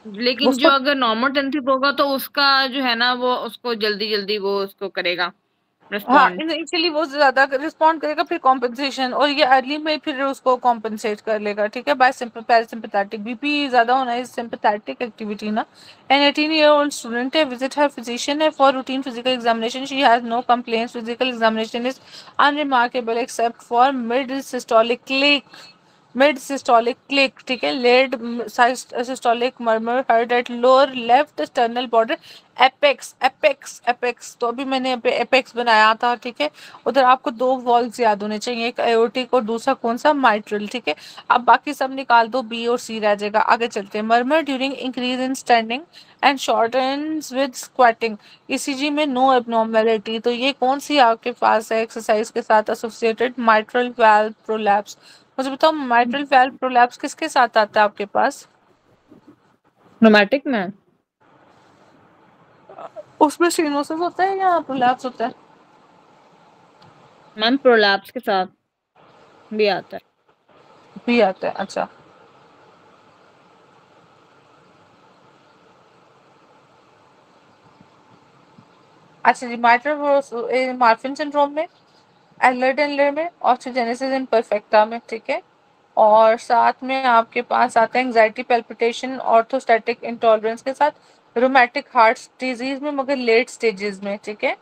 लेकिन जो उसको, अगर नॉर्मल टेंसिव होगा तो उसका जो है ना वो उसको जल्दी जल्दी वो उसको करेगा हाँ, रिस्पॉन्ड। इनिशियली वो ज्यादा रिस्पॉन्ड करेगा, फिर कॉम्पेंसेशन, और ये अर्ली में फिर उसको कॉम्पेंसेट कर लेगा, ठीक है, बाय पैरासिम्पथेटिक। बीपी ज्यादा होना है सिंपथेटिक एक्टिविटी ना। एन 18-year-old स्टूडेंट है, विजिट हर फिजिशियन है for routine physical examination, she has no complaints, physical examination is unremarkable except for mid systolic click, mid systolic click, ठीक है, late systolic murmur heard at lower left sternal border apex, apex, apex. तो अभी मैंने apex बनाया था, ठीक है। उधर आपको 2 वॉल्स याद होने चाहिए, एक एओर्टिक और दूसरा कौन सा, माइट्रल, ठीक है। अब बाकी सब निकाल दो, बी और सी रह जाएगा। आगे चलते हैं। Murmur during increase in standing and shortens with squatting, ECG में नो एबनॉर्मेलिटी। तो ये कौन सी आपके पास है एक्सरसाइज के साथ एसोसिएटेड, माइट्रल वाल्व प्रोलैप्स। मुझे बताओ माइट्रल वाल्व प्रोलैप्स किसके साथ आता है आपके पास। रोमैटिक में। उसमें स्टेनोसिस होता है या प्रोलैप्स होता है। मैम प्रोलैप्स के साथ भी आता है। भी आता है, अच्छा। अच्छा जी, माइट्रल मार्फिन सिंड्रोम में, एल्डर में, ऑस्टियोजेनेसिस इम्परफेक्टा में, ठीक है। और साथ में आपके पास आता है एंजाइटी पैल्पिटेशन ऑर्थोस्टैटिक इंटॉलरेंस के साथ, रोमैटिक हार्ट डिजीज में मगर लेट स्टेजेस में, ठीक है,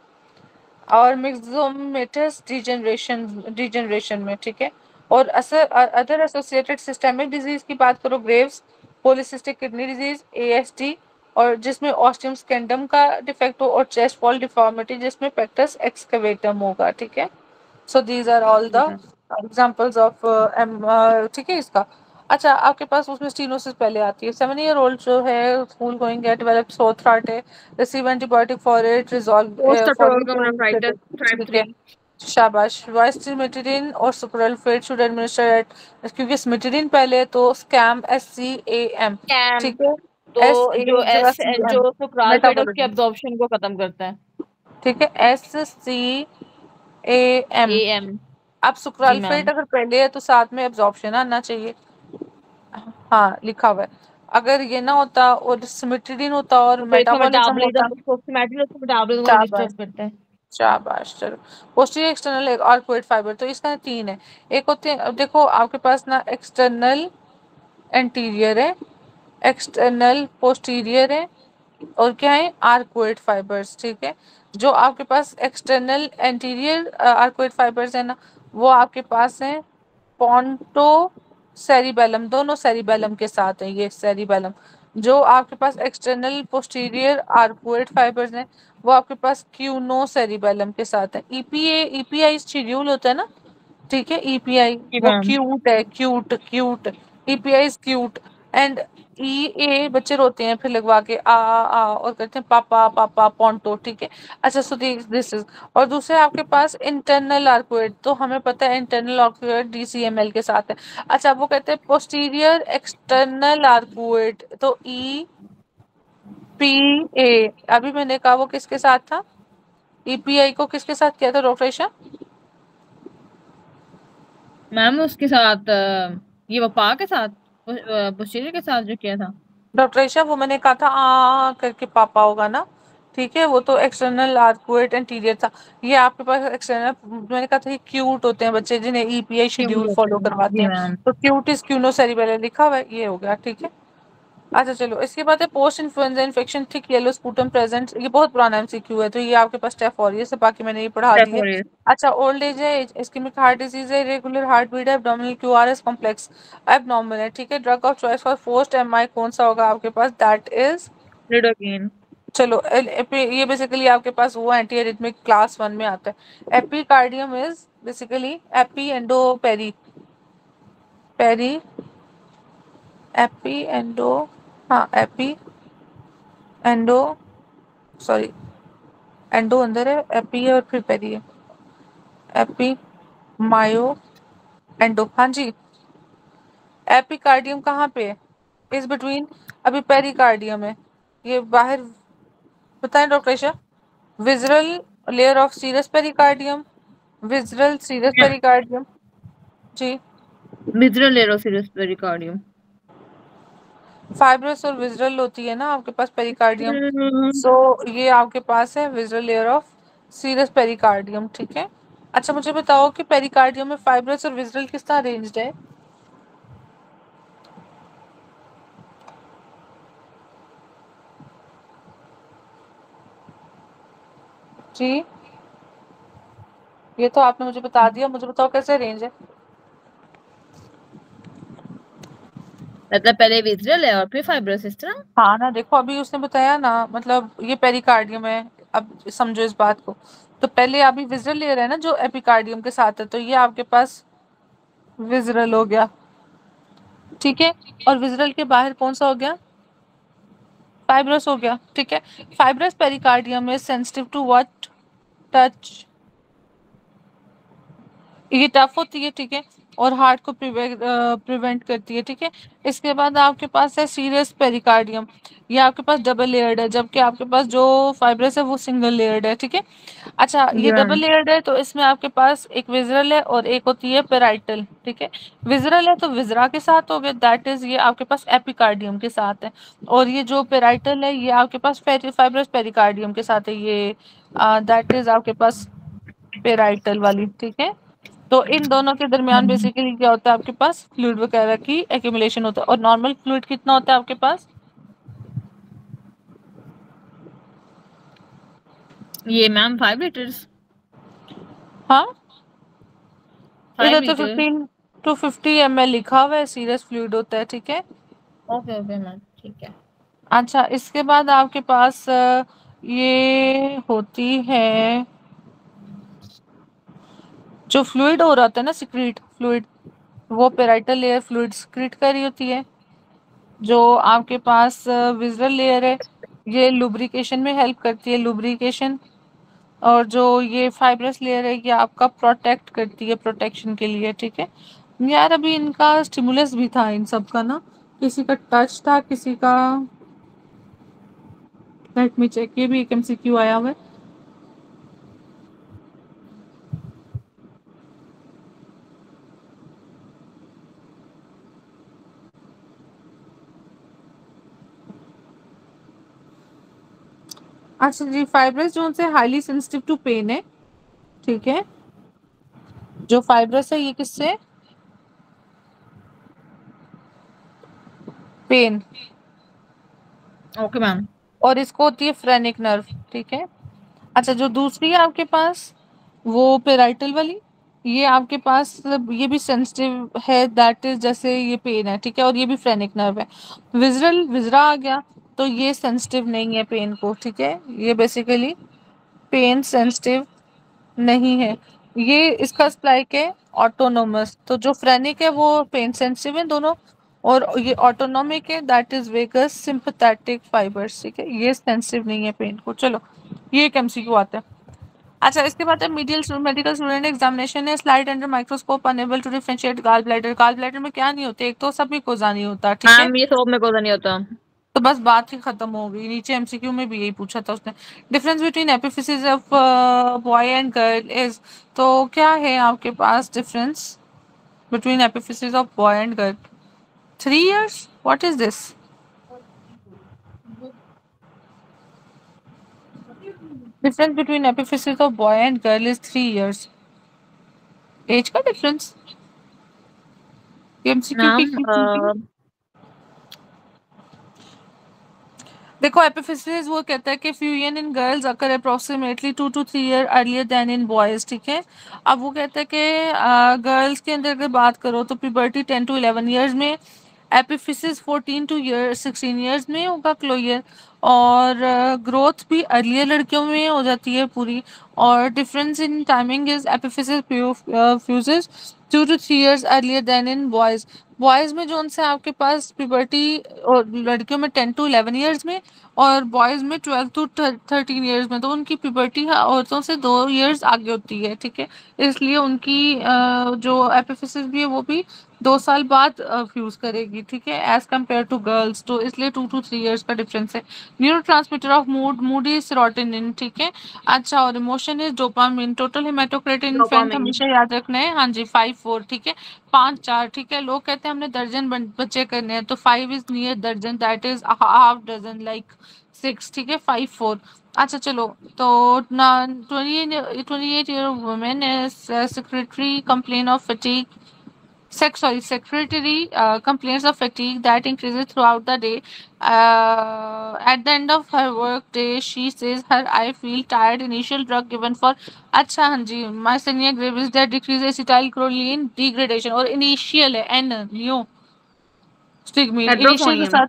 और मिक्सोमेटस डिजनरेशन में, ठीक है। और अदर एसोसिएटेड सिस्टेमिक डिजीज की बात करो, Graves, polycystic kidney disease, ASD, और जिसमें ऑस्टियम स्कैंडम का डिफेक्ट हो, और चेस्ट वॉल डिफॉर्मिटी जिसमें पेक्टस एक्सकवेटम होगा, ठीक है। So these are all the examples of ठीक है इसका। अच्छा, आपके पास उसमें स्टीनोसिस पहले आती है। 7-year-old जो है स्कूल गोइंग है, डेवलप सोर थ्रॉट है, receive antibiotic for it, resolve post for organ nephritis type ठीक 3। है, शाबाश। वाइस्टिमेटिडिन और सुप्रलोफेट शुड एडमिनिस्टर एट, क्योंकि स्मिटिडिन पहले है तो स्कैम, SCAM, कैम। ठीक है। तो एस ए जो जगह एस सी एम, जो सुक्रालफेट है उसके मेटाबोलिज्म, एब्जॉर्प्शन को खत्म करता है। ठीक है, SCAM। एएम। अब जी सुक्रालफेट मैम। अगर पहले है तो साथ में एब्जॉर्प्शन आना चाहिए। हाँ, लिखा हुआ है। अगर ये ना होता और सिमिट्रिडिन होता और तो फिर इसका मेटाबॉलिज्म होता। मेटाबॉलिज्म उसको सिमेट्री उसको मेटाबॉलिज्म को शाबाश, डिस्टर्ब करता है। शाबाश, चलो। पोस्टीरियर एक्सटर्नल एक आर्कुएट फाइबर, तो इसका 3 है। एक होते हैं, अब देखो आपके पास ना एक्सटर्नल एंटीरियर है, एक्सटर्नल पोस्टीरियर है, और क्या है, आर्कुएट फाइबर्स, ठीक है। जो आपके पास एक्सटर्नल एंटीरियर आर्कुएट फाइबर्स है ना, वो आपके पास है पॉन्टो सेरिबेलम, दोनों सेरिबेलम के साथ है, ये सेरिबेलम, जो आपके पास एक्सटर्नल पोस्टीरियर आर्कुएट फाइबर्स हैं वो आपके पास क्यूनो सेरिबेलम के साथ है। ईपीआई शेड्यूल होता है ना, ठीक है, ईपीआई जी वो मैम। क्यूट है, cute cute, EPI is cute. And E A बच्चे रोते हैं फिर लगवा के आ और करते हैं पापा पापा पोंटो, ठीक है। अच्छा सो दिस इज, और दूसरे आपके पास इंटरनल आर्कुएट, तो हमें पता है इंटरनल आर्कुएट डीसीएमएल के साथ है। अच्छा वो कहते हैं पोस्टीरियर एक्सटर्नल आर्कुएट, तो ई पी ए, अभी मैंने कहा वो किसके साथ था, ईपीआई को किसके साथ किया था डॉक्टर ईशा? मैम उसके साथ ये वपा के साथ, बुशीर के साथ जो किया था। डॉक्टर ईशा वो मैंने कहा था आ करके पापा होगा ना, ठीक है, वो तो एक्सटर्नल आर्कुएट एंटीरियर था। ये आपके पास एक्सटर्नल, मैंने कहा था ये क्यूट होते हैं बच्चे जिन्हें ईपीआई क्यूट शेड्यूल होते फॉलो हैं करवाते जी हैं, मैम। तो क्यूट इज क्यूनो सेरिबेलम लिखा हुआ है, ये हो गया, ठीक है। अच्छा चलो इसके बाद है post influenza infection thick yellow sputum present, ये बहुत पुराना एमसीक्यू है, तो ये आपके पास स्टेप और ये सब बाकी मैंने ये पढ़ा दी है। सेफोरिस। अच्छा ओल्ड एज है, इस्केमिक हार्ट डिजीज है, रेगुलर हार्ट बीट है, एब्डोमिनल क्यूआरएस कॉम्प्लेक्स एबनॉर्मल है, ठीक है। Drug of choice for post MI कौन सा होगा आपके पास, दैट इज, लिडोकेन। चलो ये बेसिकली आपके पास वो एंटी एरिथमिक क्लास 1 में आता है। Epicardium is basically epi endo peri, peri epi endo, हाँ एपी एंडो, सॉरी एंडो अंदर है, एपी है और फिर पेरी है, एपी मायो एंडो, हाँ जी। एपिकार्डियम कहाँ पे है, इज बिटवीन, अभी पेरिकार्डियम है, ये बाहर, बताएं doctor Isha. Visceral layer of serous pericardium, visceral serous pericardium, जी। मिजरल लेरोसिरस पेरिकार्डियम। फाइब्रस और विजरल होती है ना आपके पास पेरिकार्डियम, सो ये आपके पास है visceral layer of serous pericardium, ठीक है। अच्छा मुझे बताओ कि पेरिकार्डियम में फाइब्रस और विजरल किस तरह अरेंज्ड है? जी ये तो आपने मुझे बता दिया, मुझे बताओ कैसे अरेंज है? मतलब पहले विजरल है और फिर फाइब्रस इस तरह। हाँ ना, देखो अभी उसने बताया ना, मतलब ये पेरिकार्डियम है, अब समझो इस बात को। तो पहले अभी विजरल लेयर है ना जो एपिकार्डियम के साथ है, तो ये आपके पास विजरल हो गया, ठीक है। और विजरल के बाहर कौन सा हो गया, फाइब्रस हो गया, ठीक है। Fibrous pericardium is sensitive to what, touch, ये टफ होती है, ठीक है, और हार्ट को प्रिवेंट करती है, ठीक है। इसके बाद आपके पास है सीरियस पेरिकार्डियम, ये आपके पास डबल लेयर्ड है, जबकि आपके पास जो फाइब्रस है वो सिंगल लेयर्ड है, ठीक है। अच्छा जी ये डबल मैम। लेयर्ड है तो इसमें आपके पास एक विजरल है और एक होती है पेराइटल, ठीक है। विजरल है तो विजरा के साथ हो गया, दैट इज ये आपके पास एपिकार्डियम के साथ है। और ये जो पेराइटल है ये आपके पास फाइब्रस पेरिकार्डियम के साथ है, ये दैट इज आपके पास पेराइटल वाली, ठीक है। तो इन दोनों के दरमियान बेसिकली क्या होता है, आपके पास फ्लूइड वगैरह की एक्यूमुलेशन होता है। और नॉर्मल फ्लूइड कितना होता है आपके पास? ये मैम 5 लीटर्स। हाँ, फाइव इधर तो लीटर 15 to 50 ml लिखा हुआ है सीरियस फ्लूइड होता है, ठीक है। ओके ओके मैम ठीक है। अच्छा इसके बाद आपके पास ये होती है, जो फ्लूइड हो रहा था ना सिक्रीट फ्लूइड, वो पेराइटल लेयर फ्लूइड सिक्रीट कर रही होती है। जो आपके पास विजुअल लेयर है ये लुब्रिकेशन में हेल्प करती है, लुब्रिकेशन। और जो ये फाइब्रस लेयर है ये आपका प्रोटेक्ट करती है, प्रोटेक्शन के लिए, ठीक है। यार अभी इनका स्टिमुलस भी था इन सब का ना, किसी का टच था किसी का, लेट मी चेक, ये भी एक एमसीक्यू आया हुआ है। अच्छा जी, फाइब्रस जोन से हाईली सेंसिटिव टू पेन है, ठीक है। जो फाइब्रस है ये किससे, पेन, ओके मैम। और इसको होती है फ्रेनिक नर्व, ठीक है। अच्छा जो दूसरी है आपके पास वो पेराइटल वाली, ये आपके पास ये भी सेंसिटिव है, दैट इज जैसे ये पेन है, ठीक है, और ये भी फ्रेनिक नर्व है। विजरल विजरा आ गया तो ये सेंसिटिव नहीं है पेन को, ठीक है, ये बेसिकली पेन सेंसिटिव नहीं है। ये इसका स्प्लाइक है ऑटोनोमस, तो जो फ्रेनिक है वो पेन सेंसिटिव है दोनों, और ये ऑटोनोमिक है that is vagus sympathetic fibres, ठीक है, ये सेंसिटिव नहीं है पेन को। चलो ये एक एमसीक्यू आता है। अच्छा इसके बाद है मीडियल मेडिकल स्टूडेंट एग्जामिनेशन है, slide under microscope unable to differentiate gallbladder. Gallbladder में क्या नहीं होते, एक तो सभी को नहीं होता, ठीक है, मैम ये सब मेरे को तो नहीं होता। तो बस बात ही खत्म हो गई। नीचे एमसीक्यू में भी यही पूछा था उसने। Difference between epiphysis of boy and girl is, तो क्या है आपके पास difference between epiphysis of boy and girl? 3 years? What is this? Difference between epiphysis of boy and girl is 3 years। Age का डिफरेंस? एमसीक्यू की ma'am थी। देखो एपिफिसिस वो कहता है कि fusion in girls occur approximately 2 to 3 year earlier than in boys, ठीक है। अब वो कहता है कि गर्ल्स के अंदर अगर बात करो तो प्यूबर्टी 10 to 11 years में, एपिफिसिस 14 to 16 years में होगा क्लोयर, और ग्रोथ भी अर्लियर लड़कियों में हो जाती है पूरी। और difference in timing is epiphysis fuses 2 to 3 years earlier than in boys. Boys में जो उनसे आपके पास प्यूबर्टी, और लड़कियों में 10 to 11 years में, और बॉयज में 12 to 13 years में, तो उनकी प्यूबर्टी औरतों से 2 years आगे होती है, ठीक है। इसलिए उनकी जो एपिफिसिस भी है वो भी 2 साल बाद फ्यूज करेगी, ठीक है, एज कम्पेयर टू गर्ल्स, तो इसलिए 2 to 3 years का डिफरेंस है। Neuro transmitter of mood is serotonin, ठीक है। अच्छा और emotion is dopamine. Total haematocrit infant dopamine. हमेशा याद रखना है, हाँ जी 5-4, ठीक है, 5-4, ठीक है। लोग कहते हैं हमने दर्जन बच्चे करने हैं, तो 5 इज नियर दर्जन, that is half dozen, like 6, ठीक है, 5-4। अच्छा चलो, तो ना 28 year women is secretary complain of fatigue, secretary complains of fatigue that increases throughout the day. At the end of her work day, she says her I feel tired. Initial drug given for अच्छा हाँ जी myasthenia gravis that decreases acetylcholine degradation, और initial है N neostigmine initial के edrophonium. साथ।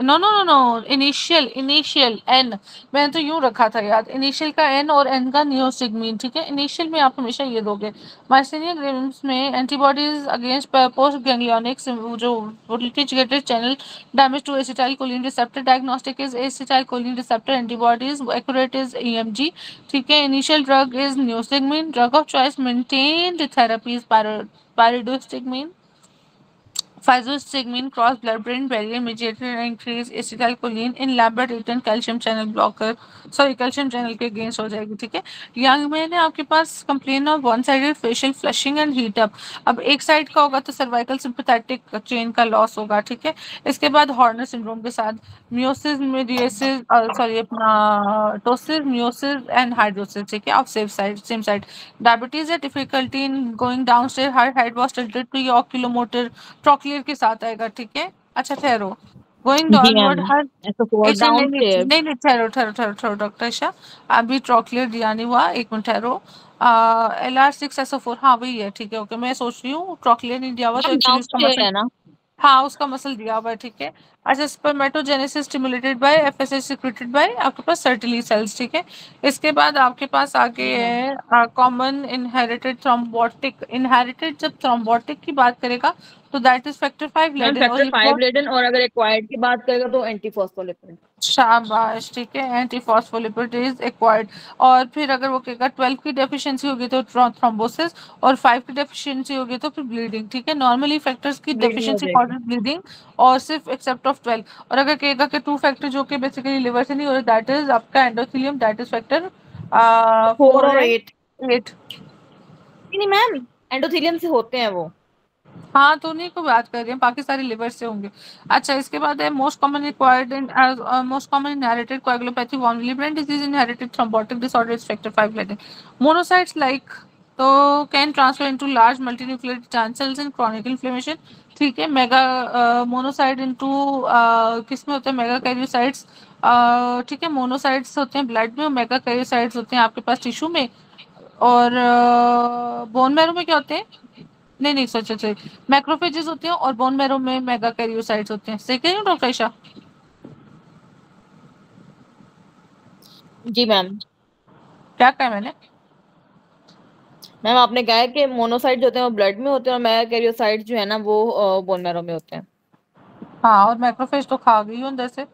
No no no no, initial initial N, मैंने तो यूं रखा था याद, इनिशियल का एन और एन का नियोसिग्मीन, ठीक है। इनिशियल में आप हमेशा ये दोगे। माइस्थेनिया ग्रेविस में एंटीबॉडीज अगेंस्ट पोस्ट गैंग्लियोनिक जो litigated channel damage to acetyl choline receptor. Diagnostic is acetyl choline receptor antibodies, accurate is EMG, ठीक है। Initial drug is neostigmine, drug of choice maintained therapy is pyridostigmine. Physostigmine cross blood-brain barrier mediated increase acetylcholine in lab-written calcium channel blocker, sorry calcium channel के against हो जाएगी, ठीक है। Young में ने आपके पास complain of one sided facial flushing and heat up. अब एक साइड का होगा तो सर्वाइकल सिंपैथेटिक चेन का लॉस होगा, ठीक है। इसके बाद हॉर्नर सिंड्रोम के साथ मियोसिस मीडिएसिस, सॉरी अपना टोसिस मियोसिस एंड हाइड्रोसिस, ठीक है, ऑफ सेम साइड। डायबिटीज है, difficulty in going downstair, her head was tilted to your kilometre, trochlear के साथ आएगा, ठीक है। अच्छा ठहरो, गोइंग जी मैम। डाउनवर्ड हर ऐसा फोर एच नहीं डाउन नहीं स्टेयर्स। नहीं नहीं, ठहरो ठहरो ठहरो ठहरो डॉक्टर शाह, अभी ट्रॉक्लियर दिया नहीं हुआ, एक मिनट ठहरो। LR6SO4, हाँ वही है, ठीक है, ओके, मैं सोच रही हूँ ट्रॉक्लियर नहीं दिया हुआ तो मैम एक्चुअली डाउन उसका स्टेयर मसल, है ना। हाँ उसका मसल दिया हुआ है, ठीक है। अच्छा spermatogenesis stimulated by FSH secreted by आपके पास सर्टिली सेल्स, ठीक है। इसके बाद आपके पास आगे जी मैम। है कॉमन इनहेरिटेड थ्रोम्बोटिक। इनहेरिटेड जब थ्रोम्बोटिक की बात करेगा तो दैट इज फैक्टर 5 मैम लेडिन, और फैक्टर ये 5 लेडन, और अगर एक्वायर्ड की बात करेगा तो एंटी फॉस्फोलिपिड। शाबाश, ठीक है, एंटी फॉस्फोलिपिडेज एक्वायर्ड। और फिर अगर वो कहेगा 12 की डेफिशिएंसी होगी तो थ्रोम्बोसिस, और 5 की डेफिशिएंसी होगी तो फिर ब्लीडिंग, ठीक है। नॉर्मली फैक्टर्स की ब्लीडिंग हो डेफिशिएंसी जाएगी। कॉजेज ब्लीडिंग, और सिर्फ एक्सेप्ट ऑफ 12। और अगर कहेगा कि 2 फैक्टर जो कि बेसिकली लिवर से नहीं हो रहे, दैट इज आपका एंडोथेलियम, दैट इज फैक्टर 4 4 और एंड 8। 8। नहीं मैम, एंडोथेलियम से होते हैं वो। हाँ तो उन्हीं को बात कर रही हैं, बाकी सारे लिवर से होंगे। अच्छा इसके बाद है most common required in most common inherited coagulopathy von Willebrand disease inherited thrombotic disorder is factor 5 Leiden. Monocytes like, तो can transfer into large multinuclear giant cells in chronic inflammation, ठीक है। मेगा मोनोसाइट इनटू किस में होते हैं, mega karyocytes, ठीक है। Monocytes होते हैं ब्लड में, और मेगा कैरियोसाइट्स होते हैं आपके पास टिश्यू में। और बोन मैरो में क्या होते हैं? नहीं नहीं, सच सच, मैक्रोफेजेस होते हैं और बोन मैरो में मेगा कैरियोसाइट्स होते हैं। सही कह रही हूँ डॉक्टर ईशा? जी मैम। क्या कहा मैंने? मैम आपने कहा है कि मोनोसाइट जो होते हैं वो ब्लड में होते हैं और मेगाकैरियोसाइट जो है ना वो बोन मैरो में होते हैं। हाँ, और मैक्रोफेज तो खा गई हूँ अंदर से।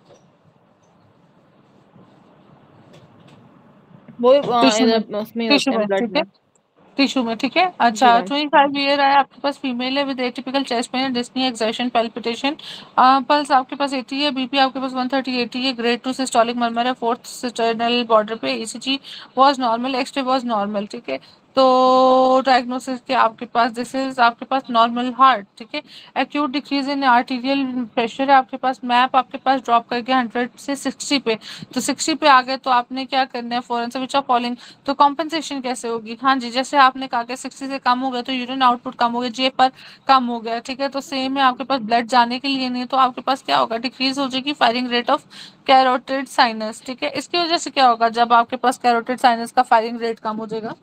वो टिश्यू में, इधर उसमें ही टिश्यू होते हैं में, ब्लड ठीक है। में। टिश्यू में, ठीक है। अच्छा, जी मैम। 25 ईयर है आपके पास, फीमेल है, with atypical chest pain, Disney, exertion, palpitation. Pulse आपके पास 80 है, बीपी आपके पास 130 80 है, ग्रेड 2 सिस्टोलिक मरमर है, फोर्थ सिस्टर्नल बॉर्डर पे, ECG was normal, X-ray was normal, ठीक है। तो डायग्नोसिस के आपके पास, दिस इज आपके पास नॉर्मल हार्ट, ठीक है। Acute decrease in arterial pressure है आपके पास, मैप आपके पास ड्रॉप कर गया 100 से 60 पे। तो 60 पे आ गए तो आपने क्या करना है, फॉरन से विच ऑफ फॉलोइंग। तो कॉम्पेंसेशन कैसे होगी? हाँ जी, जैसे आपने कहा कि 60 से कम हो गया तो यूरिन आउटपुट कम हो गया, जे पर कम हो गया, ठीक है। तो सेम है आपके पास, ब्लड जाने के लिए नहीं, तो आपके पास क्या होगा, डिक्रीज हो जाएगी firing rate of carotid sinus, ठीक है। इसकी वजह से क्या होगा, जब आपके पास कैरोटिड साइनस का फायरिंग रेट कम हो जाएगा?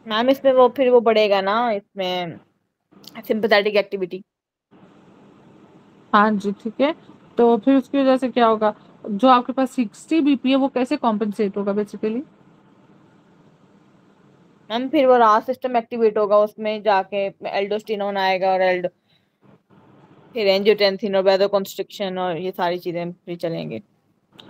मैम इसमें वो फिर वो बढ़ेगा ना इसमें सिंपैथेटिक एक्टिविटी। हाँ जी, ठीक है। तो फिर उसकी वजह से क्या होगा, जो आपके पास 60 बीपी है वो कैसे कॉम्पेंसेट होगा बेसिकली? मैम फिर वो रास सिस्टम एक्टिवेट होगा, उसमें जाके एल्डोस्टेरोन आएगा और एल्डो फिर एंजियोटेंसिन और वैसोकंस्ट्रिक्शन और ये सारी चीजें फिर चलेंगे।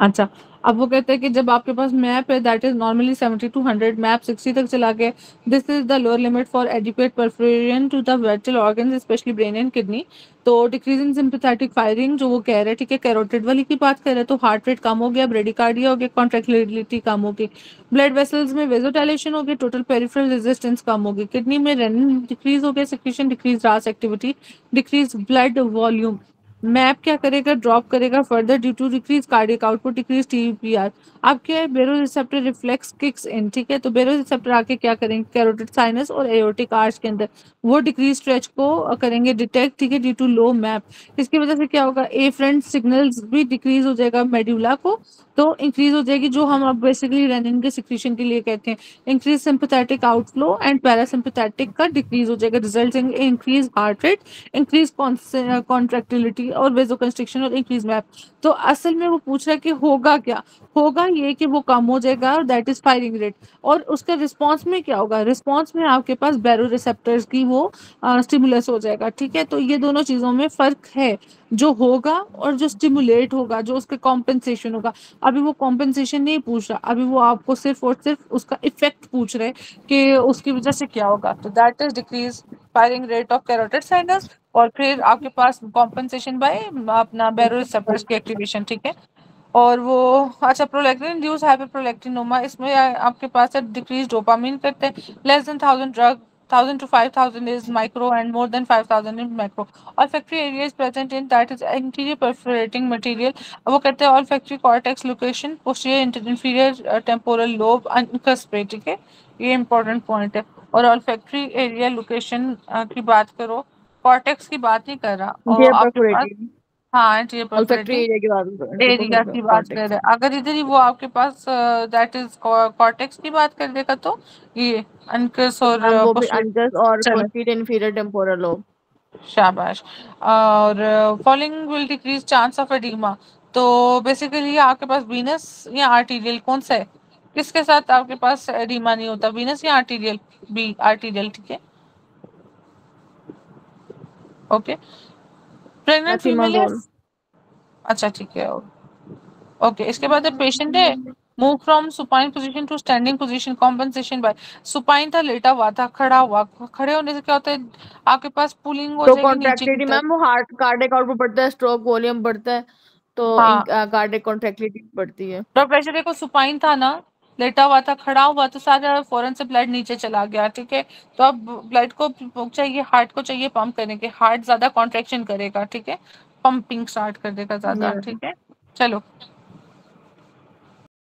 अच्छा, अब वो कहते हैं कि जब आपके पास मैप है that is normally 70 to 100, MAP 60 तक चला गया, this is the lower limit for adequate perforation to the vital organs specially brain and kidney. तो डिक्रीज इन सिंपैथेटिक फायरिंग जो वो कह रहे हैं, ठीक है, कैरोटिड वाली की बात कर रहे हैं, तो हार्ट रेट कम हो गया, ब्रेडिकार्डिया हो गया, कॉन्ट्रैक्टिलिटी कम हो गई, ब्लड वेसल्स में वेजोडाइलेशन हो गई, टोटल पेरिफेरल रेजिस्टेंस कम हो गई, किडनी में रेनिन डिक्रीज हो गया, secretion decrease, RAS activity decrease, blood volume MAP क्या करेगा, ड्रॉप करेगा further due to decrease cardiac output, decrease TPR. अब क्या है, बेरो रिसेप्टर रिफ्लेक्स किक्स इन, ठीक है। तो बेरो रिसेप्टर आके क्या करेंगे, कैरोटिड साइनस और एओर्टिक आर्च के अंदर वो डिक्रीज स्ट्रेच को करेंगे डिटेक्ट, ठीक है, ड्यू टू लो मैप। इसकी वजह से क्या होगा, ए फ्रंट सिग्नल्स भी डिक्रीज हो जाएगा मेड्यूला को, तो इंक्रीज हो जाएगी, जो हम अब बेसिकली रेनिन के सिक्रीशन के लिए कहते हैं। Increase sympathetic outflow and parasympathetic का डिक्रीज हो जाएगा, resulting in increase heart rate, increase contractility और वेजोकंस्ट्रिक्शन और इंक्रीज मैप। तो असल में वो पूछ रहा है कि होगा क्या, होगा ये कि वो कम हो जाएगा, दैट इज फायरिंग रेट। और उसके रिस्पॉन्स में क्या होगा, रिस्पॉन्स में आपके पास बैरो रिसेप्टर्स की वो स्टिमुलस हो जाएगा, ठीक है। तो ये दोनों चीजों में फर्क है, जो होगा और जो स्टिमुलेट होगा, जो उसके कॉम्पेंसेशन होगा। अभी वो कॉम्पेंसेशन नहीं पूछ रहा, अभी वो आपको सिर्फ और सिर्फ उसका इफेक्ट पूछ रहे कि उसकी वजह से क्या होगा। तो that is decrease firing rate of carotid sinus, और फिर आपके पास कॉम्पेंसेशन बाय अपना बैरो रिसेप्टर्स की एक्टिवेशन, ठीक है। और वो, अच्छा, प्रोलैक्टिन इंड्यूस हाइपरप्रोलैक्टिनोमा, इसमें आपके पास है डिक्रीज डोपामिन करते हैं, less than 1000 drug, 1000 to 5000 is micro and more than 5000 in macro. Olfactory area is present in that is anterior perforating material. अब वो कहते हैं olfactory cortex location posterior inferior temporal lobe uncus पे, ठीक है। ये इंपॉर्टेंट पॉइंट है। और olfactory area location की बात करो, कॉर्टेक्स की बात नहीं कर रहा, और इंटीरियर आपके पास, परफोरेटेड हाँ, एंटीरियर ऑल्फैक्टरी परफोरेटिंग एरिया की बात एरिया की बात कर कॉर्टेक्स। रहे हैं। अगर इधर ही वो आपके पास दैट इज कॉर्टेक्स की बात कर देगा तो ये अनकस तो और मैम वो भी पोस्टीरियर। अनकस और चलो, पोस्टीरियर इन्फीरियर टेम्पोरल लोब। शाबाश। और following will decrease chance of oedema. तो बेसिकली आपके पास वीनस या आर्टीरियल कौन सा है, किसके साथ आपके पास एडिमा नहीं होता, वीनस या आर्टीरियल? बी आर्टीरियल, ठीक है। ओके, प्रेग्नेंट फीमेल है। मेट्रिमाजोल। अच्छा, ठीक है। ओके, इसके बाद पेशेंट है, move from supine position to standing position, compensation by. Supine था, लेटा हुआ था, खड़ा हुआ, खड़े होने से क्या होता है, आपके पास पुलिंग हो तो जाएगी नीचे की कॉन्ट्रैक्टिलिटी तरफ। मैम वो हार्ट कार्डियक आउटपुट बढ़ता है, स्ट्रोक वॉल्यूम बढ़ता है, तो हाँ, कार्डियक कॉन्ट्रैक्टिलिटी बढ़ती है। ब्लड प्रेशर देखो, सुपाइन था ना, लेटा हुआ था, खड़ा हुआ तो सारा फौरन से ब्लड नीचे चला गया, ठीक है। तो अब ब्लड को चाहिए, हार्ट को चाहिए पंप करने के, हार्ट ज्यादा कॉन्ट्रेक्शन करेगा, ठीक है, पंपिंग स्टार्ट कर देगा जी ज्यादा, मैम। ठीक है। चलो,